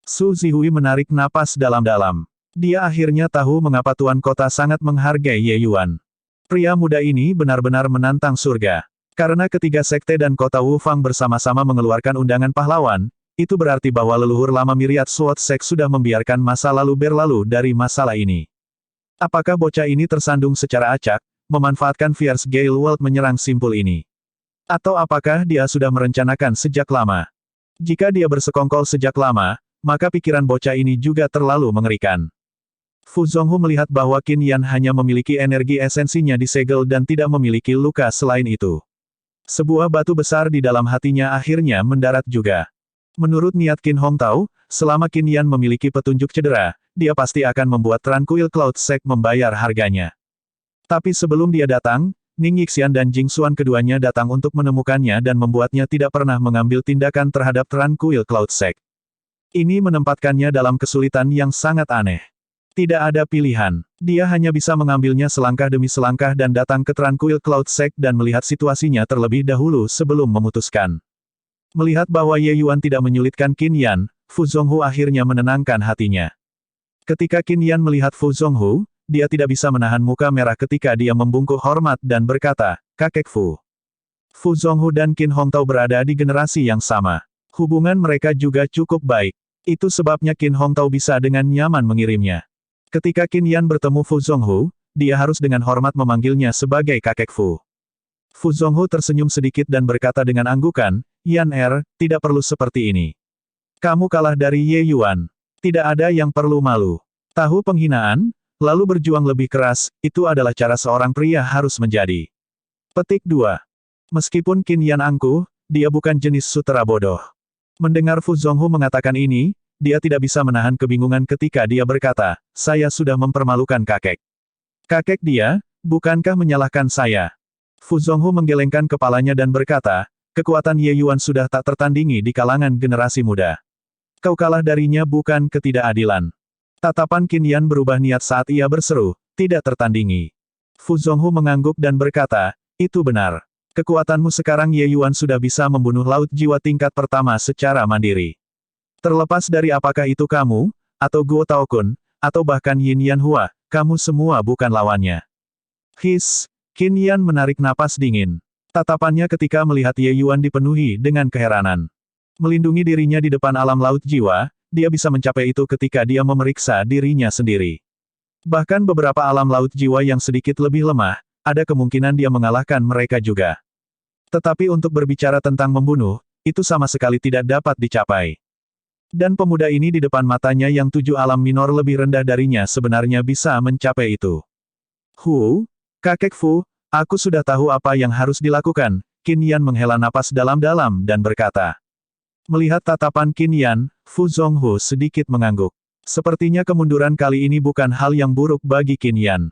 Su Zihui menarik napas dalam-dalam. Dia akhirnya tahu mengapa Tuan Kota sangat menghargai Ye Yuan. Pria muda ini benar-benar menantang surga. Karena ketiga sekte dan kota Wufang bersama-sama mengeluarkan undangan pahlawan, itu berarti bahwa leluhur lama Myriad Sword Sect sudah membiarkan masa lalu berlalu dari masalah ini. Apakah bocah ini tersandung secara acak, memanfaatkan Fierce Gale World menyerang simpul ini? Atau apakah dia sudah merencanakan sejak lama? Jika dia bersekongkol sejak lama, maka pikiran bocah ini juga terlalu mengerikan. Fu Zonghu melihat bahwa Qin Yan hanya memiliki energi esensinya di segel dan tidak memiliki luka selain itu. Sebuah batu besar di dalam hatinya akhirnya mendarat juga. Menurut niat Qin Hongtao, selama Qin Yan memiliki petunjuk cedera, dia pasti akan membuat Tranquil Cloud Sect membayar harganya. Tapi sebelum dia datang, Ning Yixian dan Jing Xuan keduanya datang untuk menemukannya dan membuatnya tidak pernah mengambil tindakan terhadap Tranquil Cloud Sect. Ini menempatkannya dalam kesulitan yang sangat aneh. Tidak ada pilihan. Dia hanya bisa mengambilnya selangkah demi selangkah dan datang ke Tranquil Cloud Sect dan melihat situasinya terlebih dahulu sebelum memutuskan. Melihat bahwa Ye Yuan tidak menyulitkan Qin Yan, Fu Zonghu akhirnya menenangkan hatinya. Ketika Qin Yan melihat Fu Zonghu, dia tidak bisa menahan muka merah ketika dia membungkuk hormat dan berkata, Kakek Fu. Fu Zonghu dan Qin Hongtao berada di generasi yang sama. Hubungan mereka juga cukup baik. Itu sebabnya Qin Hongtao bisa dengan nyaman mengirimnya. Ketika Qin Yan bertemu Fu Zonghu, dia harus dengan hormat memanggilnya sebagai kakek Fu. Fu Zonghu tersenyum sedikit dan berkata dengan anggukan, Yan tidak perlu seperti ini. Kamu kalah dari Ye Yuan. Tidak ada yang perlu malu. Tahu penghinaan, lalu berjuang lebih keras, itu adalah cara seorang pria harus menjadi. Petik 2. Meskipun Qin Yan angkuh, dia bukan jenis sutera bodoh. Mendengar Fu Zonghu mengatakan ini, dia tidak bisa menahan kebingungan ketika dia berkata, saya sudah mempermalukan kakek. Kakek dia, bukankah menyalahkan saya? Fu Zonghu menggelengkan kepalanya dan berkata, kekuatan Ye Yuan sudah tak tertandingi di kalangan generasi muda. Kau kalah darinya bukan ketidakadilan. Tatapan Qin Yan berubah niat saat ia berseru, tidak tertandingi. Fu Zonghu mengangguk dan berkata, itu benar. Kekuatanmu sekarang Ye Yuan sudah bisa membunuh laut jiwa tingkat pertama secara mandiri. Terlepas dari apakah itu kamu, atau Guo Taokun, atau bahkan Yin Yan Hua, kamu semua bukan lawannya. Qin Yan menarik napas dingin. Tatapannya ketika melihat Ye Yuan dipenuhi dengan keheranan. Melindungi dirinya di depan alam laut jiwa, dia bisa mencapai itu ketika dia memeriksa dirinya sendiri. Bahkan beberapa alam laut jiwa yang sedikit lebih lemah, ada kemungkinan dia mengalahkan mereka juga. Tetapi untuk berbicara tentang membunuh, itu sama sekali tidak dapat dicapai. Dan pemuda ini di depan matanya yang 7 alam minor lebih rendah darinya sebenarnya bisa mencapai itu. Kakek Fu, aku sudah tahu apa yang harus dilakukan. Qin Yan menghela napas dalam-dalam dan berkata. Melihat tatapan Qin Yan, Fu Zonghu sedikit mengangguk. Sepertinya kemunduran kali ini bukan hal yang buruk bagi Qin Yan.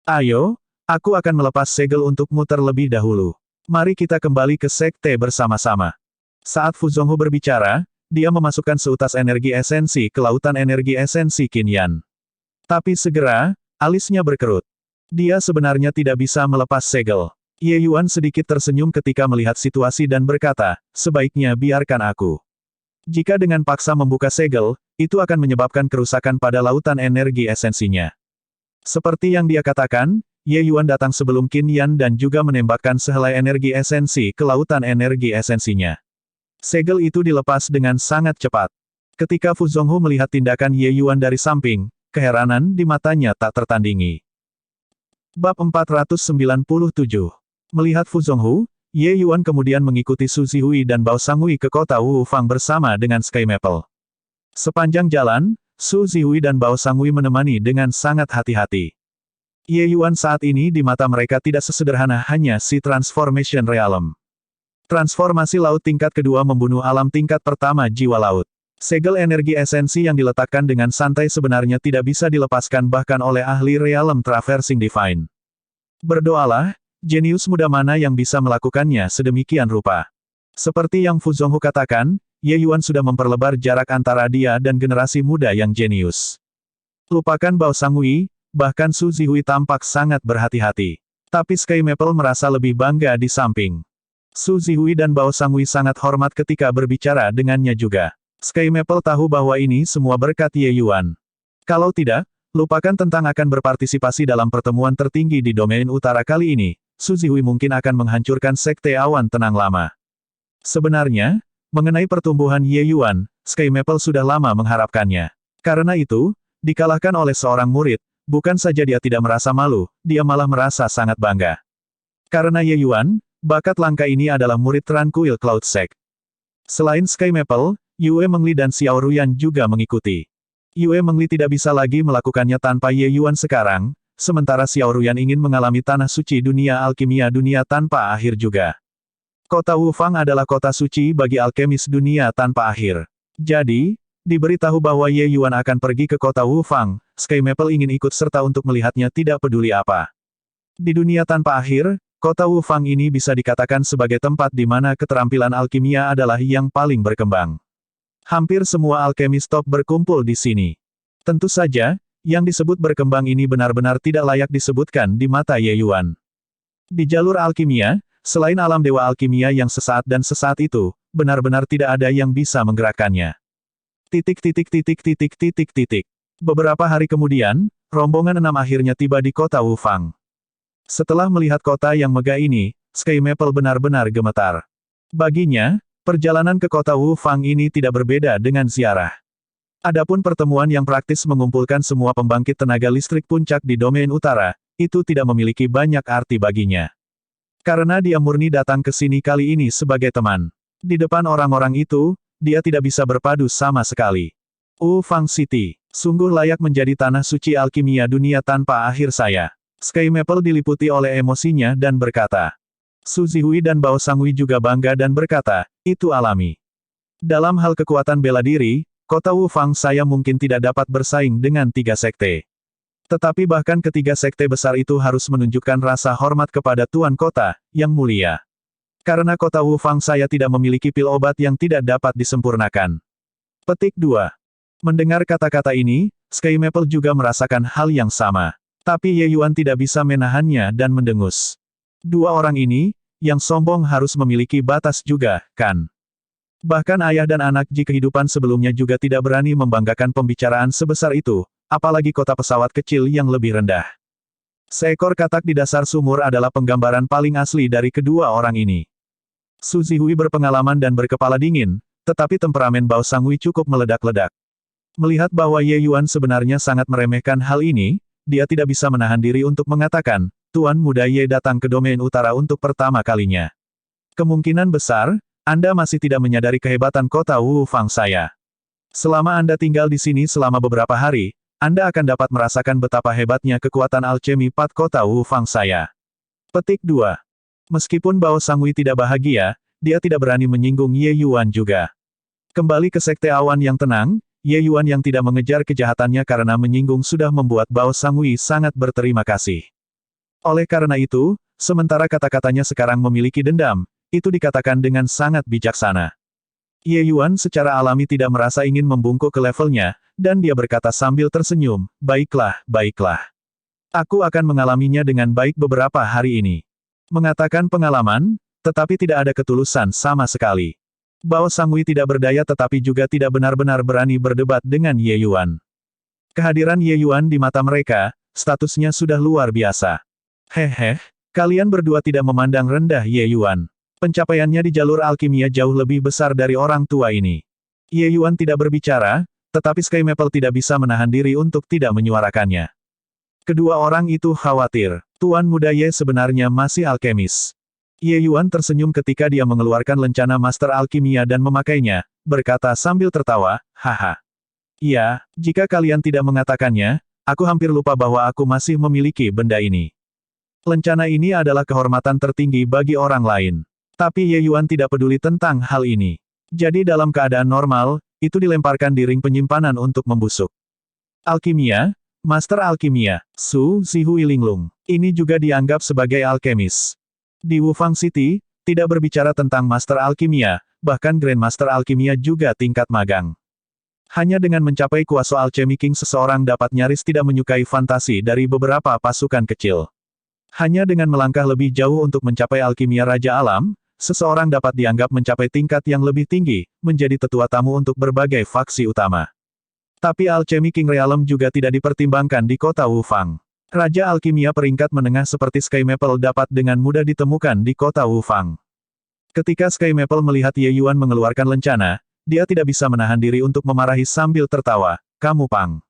Ayo, aku akan melepas segel untukmu terlebih dahulu. Mari kita kembali ke sekte bersama-sama. Saat Fu Zonghu berbicara, dia memasukkan seutas energi esensi ke lautan energi esensi Qin Yan. Tapi segera, alisnya berkerut. Dia sebenarnya tidak bisa melepas segel. Ye Yuan sedikit tersenyum ketika melihat situasi dan berkata, sebaiknya biarkan aku. Jika dengan paksa membuka segel, itu akan menyebabkan kerusakan pada lautan energi esensinya. Seperti yang dia katakan, Ye Yuan datang sebelum Qin Yan dan juga menembakkan sehelai energi esensi ke lautan energi esensinya. Segel itu dilepas dengan sangat cepat. Ketika Fu Zonghu melihat tindakan Ye Yuan dari samping, keheranan di matanya tak tertandingi. Bab 497. Melihat Fu Zonghu, Ye Yuan kemudian mengikuti Su Zihui dan Bao Sangui ke kota Wu Fang bersama dengan Sky Maple. Sepanjang jalan, Su Zihui dan Bao Sangui menemani dengan sangat hati-hati. Ye Yuan saat ini di mata mereka tidak sesederhana hanya si Transformation Realm. Transformasi laut tingkat kedua membunuh alam tingkat pertama jiwa laut. Segel energi esensi yang diletakkan dengan santai sebenarnya tidak bisa dilepaskan bahkan oleh ahli Realm Traversing Divine. Berdoalah, jenius muda mana yang bisa melakukannya sedemikian rupa. Seperti yang Fu Zonghu katakan, Ye Yuan sudah memperlebar jarak antara dia dan generasi muda yang jenius. Lupakan Bao Sangui, bahkan Su Zihui tampak sangat berhati-hati. Tapi Sky Maple merasa lebih bangga di samping. Su Zihui dan Bao Sangui sangat hormat ketika berbicara dengannya juga. Sky Maple tahu bahwa ini semua berkat Ye Yuan. Kalau tidak, lupakan tentang akan berpartisipasi dalam pertemuan tertinggi di domain utara kali ini, Su Zihui mungkin akan menghancurkan sekte awan tenang lama. Sebenarnya, mengenai pertumbuhan Ye Yuan, Sky Maple sudah lama mengharapkannya. Karena itu, dikalahkan oleh seorang murid, bukan saja dia tidak merasa malu, dia malah merasa sangat bangga. Karena Ye Yuan, bakat langka ini adalah murid Tranquil Cloud Sect. Selain Sky Maple, Yue Mengli dan Xiao Ruyan juga mengikuti. Yue Mengli tidak bisa lagi melakukannya tanpa Ye Yuan sekarang, sementara Xiao Ruyan ingin mengalami tanah suci dunia alkimia dunia tanpa akhir juga. Kota Wu Fang adalah kota suci bagi alkemis dunia tanpa akhir. Jadi, diberitahu bahwa Ye Yuan akan pergi ke kota Wu Fang, Sky Maple ingin ikut serta untuk melihatnya tidak peduli apa. Di dunia tanpa akhir, kota Wu Fang ini bisa dikatakan sebagai tempat di mana keterampilan alkimia adalah yang paling berkembang. Hampir semua alkemis top berkumpul di sini. Tentu saja, yang disebut berkembang ini benar-benar tidak layak disebutkan di mata Ye Yuan. Di jalur alkimia, selain alam dewa alkimia yang sesaat dan sesaat itu, benar-benar tidak ada yang bisa menggerakkannya. Beberapa hari kemudian, rombongan 6 akhirnya tiba di kota Wu Fang. Setelah melihat kota yang megah ini, Sky Maple benar-benar gemetar. Baginya, perjalanan ke kota Wu Fang ini tidak berbeda dengan ziarah. Adapun pertemuan yang praktis mengumpulkan semua pembangkit tenaga listrik puncak di domain utara, itu tidak memiliki banyak arti baginya. Karena dia murni datang ke sini kali ini sebagai teman. Di depan orang-orang itu, dia tidak bisa berpadu sama sekali. Wu Fang City, sungguh layak menjadi tanah suci alkimia dunia tanpa akhir saya. Sky Maple diliputi oleh emosinya dan berkata. Su Zihui dan Bao Sangui juga bangga dan berkata, itu alami. Dalam hal kekuatan bela diri, kota Wu Fang saya mungkin tidak dapat bersaing dengan 3 sekte. Tetapi bahkan ketiga sekte besar itu harus menunjukkan rasa hormat kepada Tuan Kota, yang mulia. Karena kota Wu Fang saya tidak memiliki pil obat yang tidak dapat disempurnakan. Petik 2. Mendengar kata-kata ini, Sky Maple juga merasakan hal yang sama. Tapi Ye Yuan tidak bisa menahannya dan mendengus. Dua orang ini, yang sombong harus memiliki batas juga, kan? Bahkan ayah dan anak Ji kehidupan sebelumnya juga tidak berani membanggakan pembicaraan sebesar itu, apalagi kota pesawat kecil yang lebih rendah. Seekor katak di dasar sumur adalah penggambaran paling asli dari kedua orang ini. Su Zihui berpengalaman dan berkepala dingin, tetapi temperamen Bao Sangui cukup meledak-ledak. Melihat bahwa Ye Yuan sebenarnya sangat meremehkan hal ini, dia tidak bisa menahan diri untuk mengatakan, Tuan Muda Ye datang ke domain utara untuk pertama kalinya. Kemungkinan besar, Anda masih tidak menyadari kehebatan kota Wu Fang saya. Selama Anda tinggal di sini selama beberapa hari, Anda akan dapat merasakan betapa hebatnya kekuatan alchemy Pat Kota Wufang saya. Petik 2. Meskipun Bao Sangui tidak bahagia, dia tidak berani menyinggung Ye Yuan juga. Kembali ke Sekte Awan yang tenang, Ye Yuan yang tidak mengejar kejahatannya karena menyinggung sudah membuat Bao Sangui sangat berterima kasih. Oleh karena itu, sementara kata-katanya sekarang memiliki dendam, itu dikatakan dengan sangat bijaksana. Ye Yuan secara alami tidak merasa ingin membungkuk ke levelnya, dan dia berkata sambil tersenyum, baiklah, baiklah. Aku akan mengalaminya dengan baik beberapa hari ini. Mengatakan pengalaman, tetapi tidak ada ketulusan sama sekali. Bao Sangui tidak berdaya tetapi juga tidak benar-benar berani berdebat dengan Ye Yuan. Kehadiran Ye Yuan di mata mereka, statusnya sudah luar biasa. Hehe, kalian berdua tidak memandang rendah Ye Yuan. Pencapaiannya di jalur alkimia jauh lebih besar dari orang tua ini. Ye Yuan tidak berbicara, tetapi Sky Maple tidak bisa menahan diri untuk tidak menyuarakannya. Kedua orang itu khawatir, Tuan Muda Ye sebenarnya masih alkemis. Ye Yuan tersenyum ketika dia mengeluarkan lencana Master Alkimia dan memakainya, berkata sambil tertawa, haha. Iya, jika kalian tidak mengatakannya, aku hampir lupa bahwa aku masih memiliki benda ini. Lencana ini adalah kehormatan tertinggi bagi orang lain. Tapi Ye Yuan tidak peduli tentang hal ini. Jadi dalam keadaan normal, itu dilemparkan di ring penyimpanan untuk membusuk. Alkimia, Master Alkimia, Su Zihui Linglung. Ini juga dianggap sebagai alkemis. Di Wufang City, tidak berbicara tentang Master Alkimia, bahkan Grandmaster Alkimia juga tingkat magang. Hanya dengan mencapai kuasa Alchemy King seseorang dapat nyaris tidak menyukai fantasi dari beberapa pasukan kecil. Hanya dengan melangkah lebih jauh untuk mencapai Alkimia Raja Alam, seseorang dapat dianggap mencapai tingkat yang lebih tinggi, menjadi tetua tamu untuk berbagai faksi utama. Tapi Alchemy King Realm juga tidak dipertimbangkan di kota Wufang. Raja Alkimia peringkat menengah seperti Sky Maple dapat dengan mudah ditemukan di kota Wufang. Ketika Sky Maple melihat Ye Yuan mengeluarkan lencana, dia tidak bisa menahan diri untuk memarahi sambil tertawa, kamu Pang.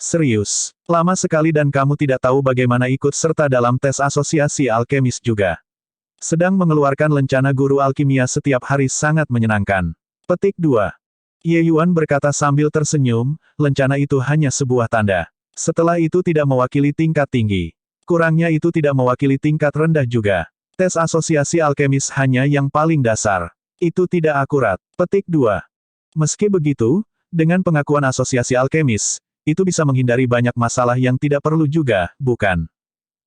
Serius, lama sekali dan kamu tidak tahu bagaimana ikut serta dalam tes asosiasi alkemis juga. Sedang mengeluarkan lencana guru alkimia setiap hari sangat menyenangkan. Petik 2. Ye Yuan berkata sambil tersenyum, lencana itu hanya sebuah tanda. Setelah itu tidak mewakili tingkat tinggi. Kurangnya itu tidak mewakili tingkat rendah juga. Tes asosiasi alkemis hanya yang paling dasar. Itu tidak akurat. Petik 2. Meski begitu, dengan pengakuan asosiasi alkemis, itu bisa menghindari banyak masalah yang tidak perlu juga, bukan?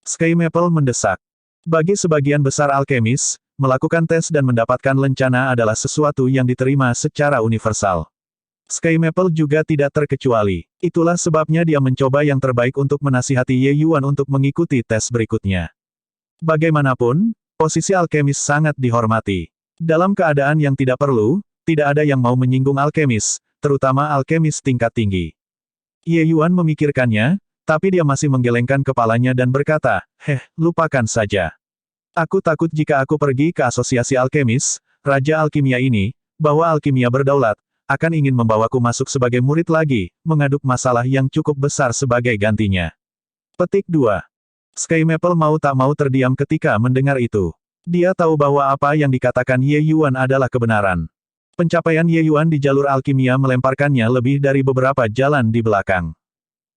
Sky Maple mendesak. Bagi sebagian besar alkemis, melakukan tes dan mendapatkan lencana adalah sesuatu yang diterima secara universal. Sky Maple juga tidak terkecuali. Itulah sebabnya dia mencoba yang terbaik untuk menasihati Ye Yuan untuk mengikuti tes berikutnya. Bagaimanapun, posisi alkemis sangat dihormati. Dalam keadaan yang tidak perlu, tidak ada yang mau menyinggung alkemis, terutama alkemis tingkat tinggi. Ye Yuan memikirkannya, tapi dia masih menggelengkan kepalanya dan berkata, lupakan saja. Aku takut jika aku pergi ke asosiasi alkemis, Raja Alkimia ini, bahwa alkimia berdaulat, akan ingin membawaku masuk sebagai murid lagi, mengaduk masalah yang cukup besar sebagai gantinya. Petik 2. Sky Maple mau tak mau terdiam ketika mendengar itu. Dia tahu bahwa apa yang dikatakan Ye Yuan adalah kebenaran. Pencapaian Ye Yuan di jalur alkimia melemparkannya lebih dari beberapa jalan di belakang.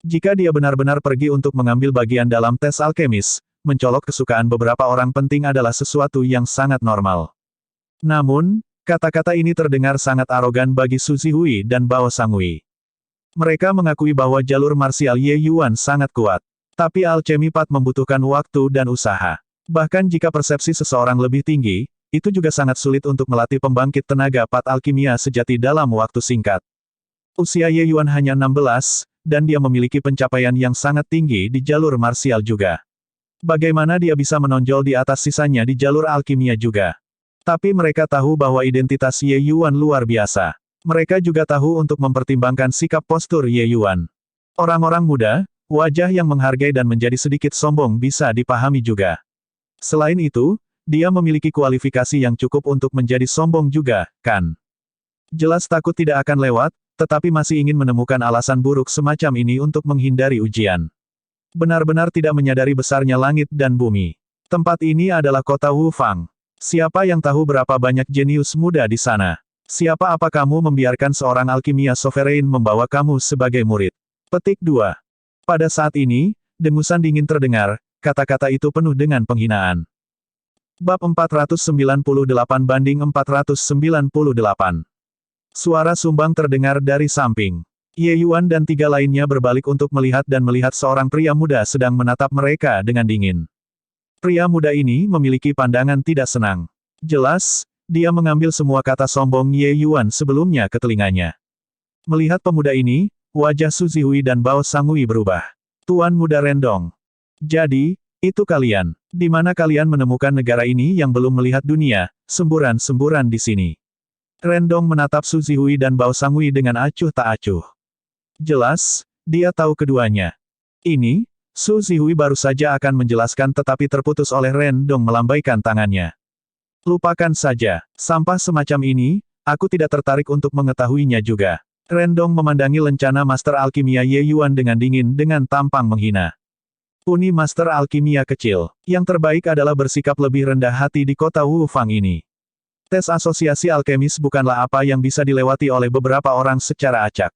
Jika dia benar-benar pergi untuk mengambil bagian dalam tes alkemis, mencolok kesukaan beberapa orang penting adalah sesuatu yang sangat normal. Namun, kata-kata ini terdengar sangat arogan bagi Su Zihui dan Bao Sangui. Mereka mengakui bahwa jalur marsial Ye Yuan sangat kuat. Tapi alchemy Pat membutuhkan waktu dan usaha. Bahkan jika persepsi seseorang lebih tinggi, itu juga sangat sulit untuk melatih pembangkit tenaga Pat alkimia sejati dalam waktu singkat. Usia Ye Yuan hanya 16, dan dia memiliki pencapaian yang sangat tinggi di jalur marsial juga. Bagaimana dia bisa menonjol di atas sisanya di jalur alkimia juga? Tapi mereka tahu bahwa identitas Ye Yuan luar biasa. Mereka juga tahu untuk mempertimbangkan sikap postur Ye Yuan. Orang-orang muda, wajah yang menghargai dan menjadi sedikit sombong bisa dipahami juga. Selain itu, dia memiliki kualifikasi yang cukup untuk menjadi sombong juga, kan? Jelas takut tidak akan lewat, tetapi masih ingin menemukan alasan buruk semacam ini untuk menghindari ujian. Benar-benar tidak menyadari besarnya langit dan bumi. Tempat ini adalah kota Wufang. Siapa yang tahu berapa banyak jenius muda di sana? Siapa apa kamu membiarkan seorang alkimia sovereign membawa kamu sebagai murid? Petik 2. Pada saat ini, dengusan dingin terdengar, kata-kata itu penuh dengan penghinaan. Bab 498-498. Suara sumbang terdengar dari samping. Ye Yuan dan 3 lainnya berbalik untuk melihat dan melihat seorang pria muda sedang menatap mereka dengan dingin. Pria muda ini memiliki pandangan tidak senang. Jelas, dia mengambil semua kata sombong Ye Yuan sebelumnya ke telinganya. Melihat pemuda ini, wajah Su Zihui dan Bao Sangui berubah. Tuan Muda Rendong. Jadi, itu kalian. Di mana kalian menemukan negara ini yang belum melihat dunia, semburan-semburan di sini. Rendong menatap Su Zihui dan Bao Sangui dengan acuh tak acuh. Jelas, dia tahu keduanya. Ini, Su Zihui baru saja akan menjelaskan tetapi terputus oleh Rendong melambaikan tangannya. Lupakan saja, sampah semacam ini, aku tidak tertarik untuk mengetahuinya juga. Rendong memandangi lencana Master Alkimia Ye Yuan dengan dingin dengan tampang menghina. Puni Master Alkimia kecil, yang terbaik adalah bersikap lebih rendah hati di kota Wu Fang ini. Tes asosiasi alkemis bukanlah apa yang bisa dilewati oleh beberapa orang secara acak.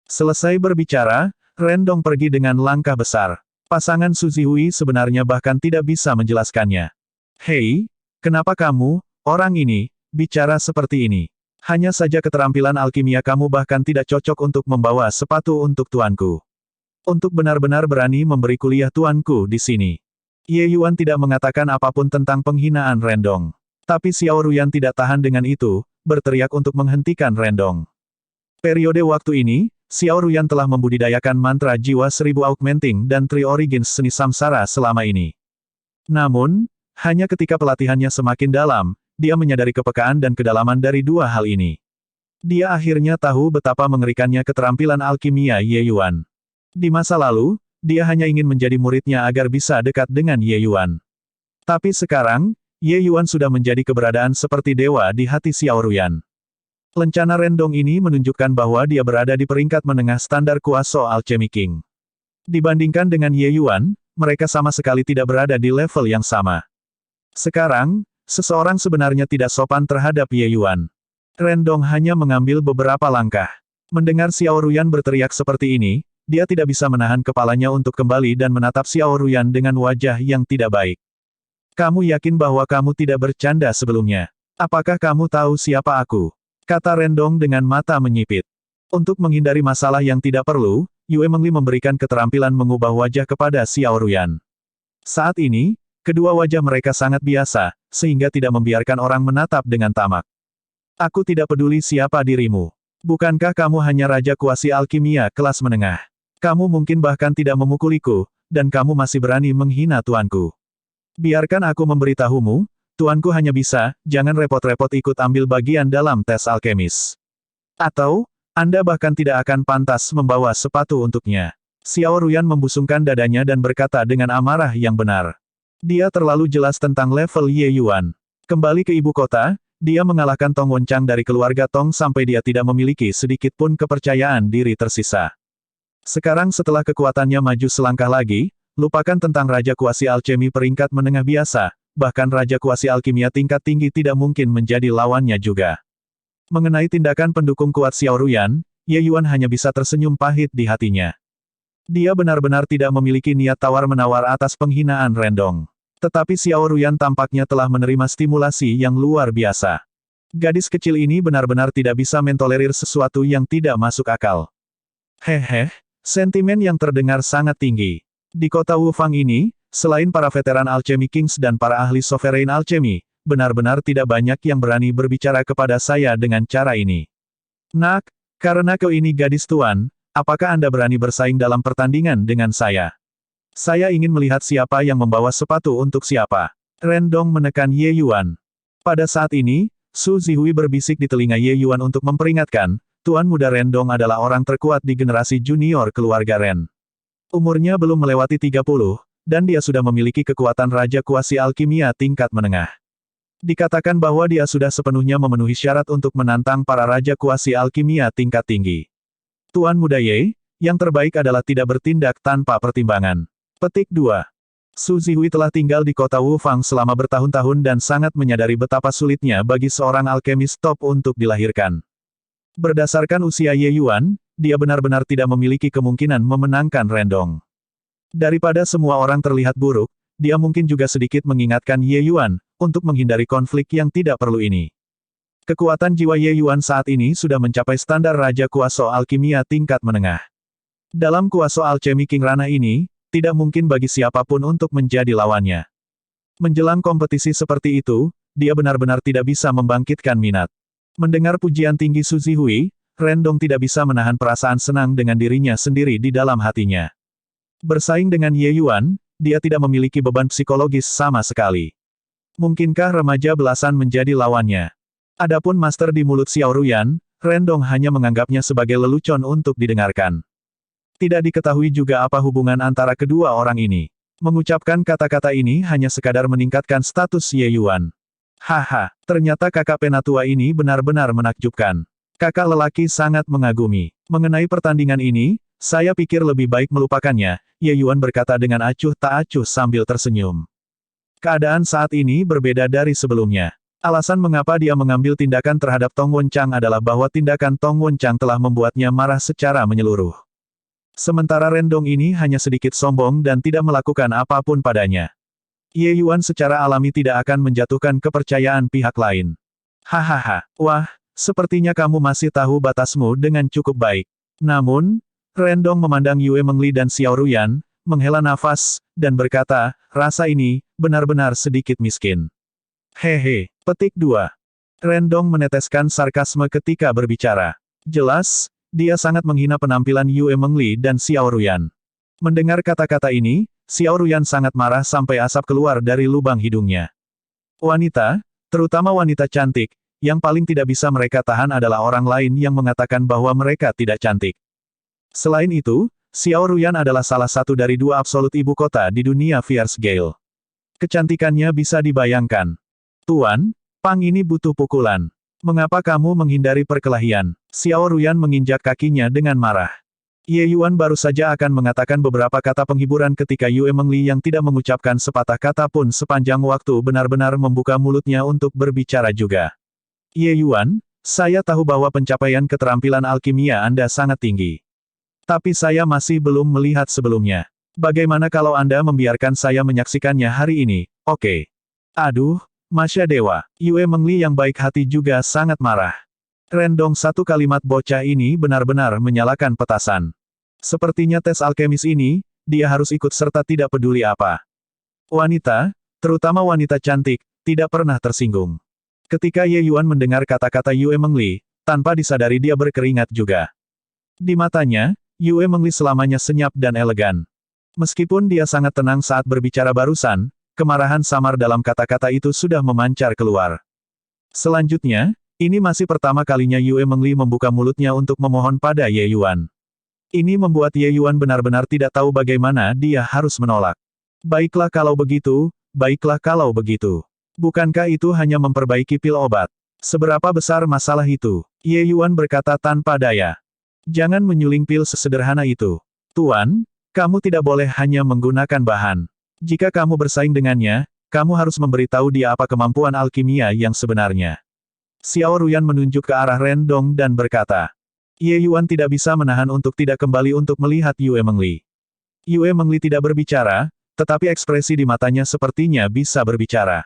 Selesai berbicara, Rendong pergi dengan langkah besar. Pasangan Su Zihui sebenarnya bahkan tidak bisa menjelaskannya. Hei, kenapa kamu, orang ini, bicara seperti ini? Hanya saja keterampilan alkimia kamu bahkan tidak cocok untuk membawa sepatu untuk tuanku. Untuk benar-benar berani memberi kuliah tuanku di sini. Ye Yuan tidak mengatakan apapun tentang penghinaan Rendong. Tapi Xiao Ruyan tidak tahan dengan itu, berteriak untuk menghentikan Rendong. Periode waktu ini, Xiao Ruyan telah membudidayakan mantra jiwa 1000 augmenting dan Tri Origins seni samsara selama ini. Namun, hanya ketika pelatihannya semakin dalam, dia menyadari kepekaan dan kedalaman dari dua hal ini. Dia akhirnya tahu betapa mengerikannya keterampilan alkimia Ye Yuan. Di masa lalu, dia hanya ingin menjadi muridnya agar bisa dekat dengan Ye Yuan. Tapi sekarang, Ye Yuan sudah menjadi keberadaan seperti dewa di hati Xiao Ruyan. Lencana Rendong ini menunjukkan bahwa dia berada di peringkat menengah standar kuasa Alchemy King. Dibandingkan dengan Ye Yuan, mereka sama sekali tidak berada di level yang sama. Sekarang, seseorang sebenarnya tidak sopan terhadap Ye Yuan. Rendong hanya mengambil beberapa langkah. Mendengar Xiao Ruyan berteriak seperti ini, dia tidak bisa menahan kepalanya untuk kembali dan menatap Xiao Ruyan dengan wajah yang tidak baik. Kamu yakin bahwa kamu tidak bercanda sebelumnya? Apakah kamu tahu siapa aku? Kata Rendong dengan mata menyipit. Untuk menghindari masalah yang tidak perlu, Yue Mengli memberikan keterampilan mengubah wajah kepada Xiao Ruyan. Saat ini, kedua wajah mereka sangat biasa, sehingga tidak membiarkan orang menatap dengan tamak. Aku tidak peduli siapa dirimu. Bukankah kamu hanya Raja Kuasi Alkimia kelas menengah? Kamu mungkin bahkan tidak memukuliku, dan kamu masih berani menghina tuanku. Biarkan aku memberitahumu, tuanku hanya bisa, jangan repot-repot ikut ambil bagian dalam tes alkemis. Atau, Anda bahkan tidak akan pantas membawa sepatu untuknya. Xiao Ruyan membusungkan dadanya dan berkata dengan amarah yang benar. Dia terlalu jelas tentang level Ye Yuan. Kembali ke ibu kota, dia mengalahkan Tong Wenchang dari keluarga Tong sampai dia tidak memiliki sedikit pun kepercayaan diri tersisa. Sekarang setelah kekuatannya maju selangkah lagi, lupakan tentang Raja Kuasi Alchemy peringkat menengah biasa, bahkan Raja Kuasi Alkimia tingkat tinggi tidak mungkin menjadi lawannya juga. Mengenai tindakan pendukung kuat Xiao Ruyan, Ye Yuan hanya bisa tersenyum pahit di hatinya. Dia benar-benar tidak memiliki niat tawar-menawar atas penghinaan Rendong. Tetapi Xiao Ruyan tampaknya telah menerima stimulasi yang luar biasa. Gadis kecil ini benar-benar tidak bisa mentolerir sesuatu yang tidak masuk akal. Hehe, sentimen yang terdengar sangat tinggi. Di kota Wu Fang ini, selain para veteran Alchemy Kings dan para ahli Sovereign Alchemy, benar-benar tidak banyak yang berani berbicara kepada saya dengan cara ini. Nak, karena kau ini gadis tuan, apakah Anda berani bersaing dalam pertandingan dengan saya? Saya ingin melihat siapa yang membawa sepatu untuk siapa. Rendong menekan Ye Yuan. Pada saat ini, Su Zihui berbisik di telinga Ye Yuan untuk memperingatkan, Tuan Muda Rendong adalah orang terkuat di generasi junior keluarga Ren. Umurnya belum melewati 30, dan dia sudah memiliki kekuatan Raja Kuasi Alkimia tingkat menengah. Dikatakan bahwa dia sudah sepenuhnya memenuhi syarat untuk menantang para Raja Kuasi Alkimia tingkat tinggi. Tuan Muda Ye, yang terbaik adalah tidak bertindak tanpa pertimbangan. Petik 2. Su Zihui telah tinggal di kota Wufang selama bertahun-tahun dan sangat menyadari betapa sulitnya bagi seorang alkemis top untuk dilahirkan. Berdasarkan usia Ye Yuan, dia benar-benar tidak memiliki kemungkinan memenangkan Rendong. Daripada semua orang terlihat buruk, dia mungkin juga sedikit mengingatkan Ye Yuan, untuk menghindari konflik yang tidak perlu ini. Kekuatan jiwa Ye Yuan saat ini sudah mencapai standar Raja Kuaso Alkimia tingkat menengah. Dalam Kuaso Alchemy King Ranah ini, tidak mungkin bagi siapapun untuk menjadi lawannya. Menjelang kompetisi seperti itu, dia benar-benar tidak bisa membangkitkan minat. Mendengar pujian tinggi Su Zihui, Rendong tidak bisa menahan perasaan senang dengan dirinya sendiri di dalam hatinya. Bersaing dengan Ye Yuan, dia tidak memiliki beban psikologis sama sekali. Mungkinkah remaja belasan menjadi lawannya? Adapun master di mulut Xiao Ruyan, Rendong hanya menganggapnya sebagai lelucon untuk didengarkan. Tidak diketahui juga apa hubungan antara kedua orang ini. Mengucapkan kata-kata ini hanya sekadar meningkatkan status Ye Yuan. Haha, ternyata kakak penatua ini benar-benar menakjubkan. Kakak lelaki sangat mengagumi. Mengenai pertandingan ini, saya pikir lebih baik melupakannya, Ye Yuan berkata dengan acuh tak acuh sambil tersenyum. Keadaan saat ini berbeda dari sebelumnya. Alasan mengapa dia mengambil tindakan terhadap Tong Wenchang adalah bahwa tindakan Tong Wenchang telah membuatnya marah secara menyeluruh. Sementara Rendong ini hanya sedikit sombong dan tidak melakukan apapun padanya. Ye Yuan secara alami tidak akan menjatuhkan kepercayaan pihak lain. Hahaha, wah, sepertinya kamu masih tahu batasmu dengan cukup baik. Namun, Rendong memandang Yue Mengli dan Xiao Ruyan, menghela nafas, dan berkata, rasa ini, benar-benar sedikit miskin. Hehe, petik 2. Rendong meneteskan sarkasme ketika berbicara. Jelas, dia sangat menghina penampilan Yue Mengli dan Xiao Ruyan. Mendengar kata-kata ini, Xiao Ruyan sangat marah sampai asap keluar dari lubang hidungnya. Wanita, terutama wanita cantik, yang paling tidak bisa mereka tahan adalah orang lain yang mengatakan bahwa mereka tidak cantik. Selain itu, Xiao Ruyan adalah salah satu dari 2 absolut ibu kota di dunia Fierce Gale. Kecantikannya bisa dibayangkan. Tuan, Pang ini butuh pukulan. Mengapa kamu menghindari perkelahian? Xiao Ruyan menginjak kakinya dengan marah. Ye Yuan baru saja akan mengatakan beberapa kata penghiburan ketika Yue Mengli yang tidak mengucapkan sepatah kata pun sepanjang waktu benar-benar membuka mulutnya untuk berbicara juga. Ye Yuan, saya tahu bahwa pencapaian keterampilan alkimia Anda sangat tinggi. Tapi saya masih belum melihat sebelumnya. Bagaimana kalau Anda membiarkan saya menyaksikannya hari ini? Oke. Aduh. Masya Dewa, Yue Mengli yang baik hati juga sangat marah. Rendong satu kalimat bocah ini benar-benar menyalakan petasan. Sepertinya tes alkemis ini, dia harus ikut serta tidak peduli apa. Wanita, terutama wanita cantik, tidak pernah tersinggung. Ketika Ye Yuan mendengar kata-kata Yue Mengli, tanpa disadari dia berkeringat juga. Di matanya, Yue Mengli selamanya senyap dan elegan. Meskipun dia sangat tenang saat berbicara barusan, kemarahan samar dalam kata-kata itu sudah memancar keluar. Selanjutnya, ini masih pertama kalinya Yue Mengli membuka mulutnya untuk memohon pada Ye Yuan. Ini membuat Ye Yuan benar-benar tidak tahu bagaimana dia harus menolak. Baiklah kalau begitu, baiklah kalau begitu. Bukankah itu hanya memperbaiki pil obat? Seberapa besar masalah itu? Ye Yuan berkata tanpa daya. Jangan menyuling pil sesederhana itu. Tuan, kamu tidak boleh hanya menggunakan bahan. Jika kamu bersaing dengannya, kamu harus memberitahu dia apa kemampuan alkimia yang sebenarnya. Xiao Ruyan menunjuk ke arah Rendong dan berkata. Ye Yuan tidak bisa menahan untuk tidak kembali untuk melihat Yue Mengli. Yue Mengli tidak berbicara, tetapi ekspresi di matanya sepertinya bisa berbicara.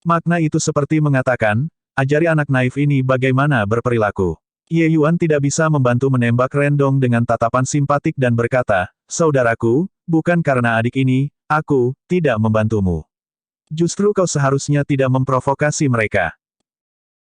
Makna itu seperti mengatakan, ajari anak naif ini bagaimana berperilaku. Ye Yuan tidak bisa membantu menembak Rendong dengan tatapan simpatik dan berkata, saudaraku, bukan karena adik ini, aku tidak membantumu. Justru kau seharusnya tidak memprovokasi mereka.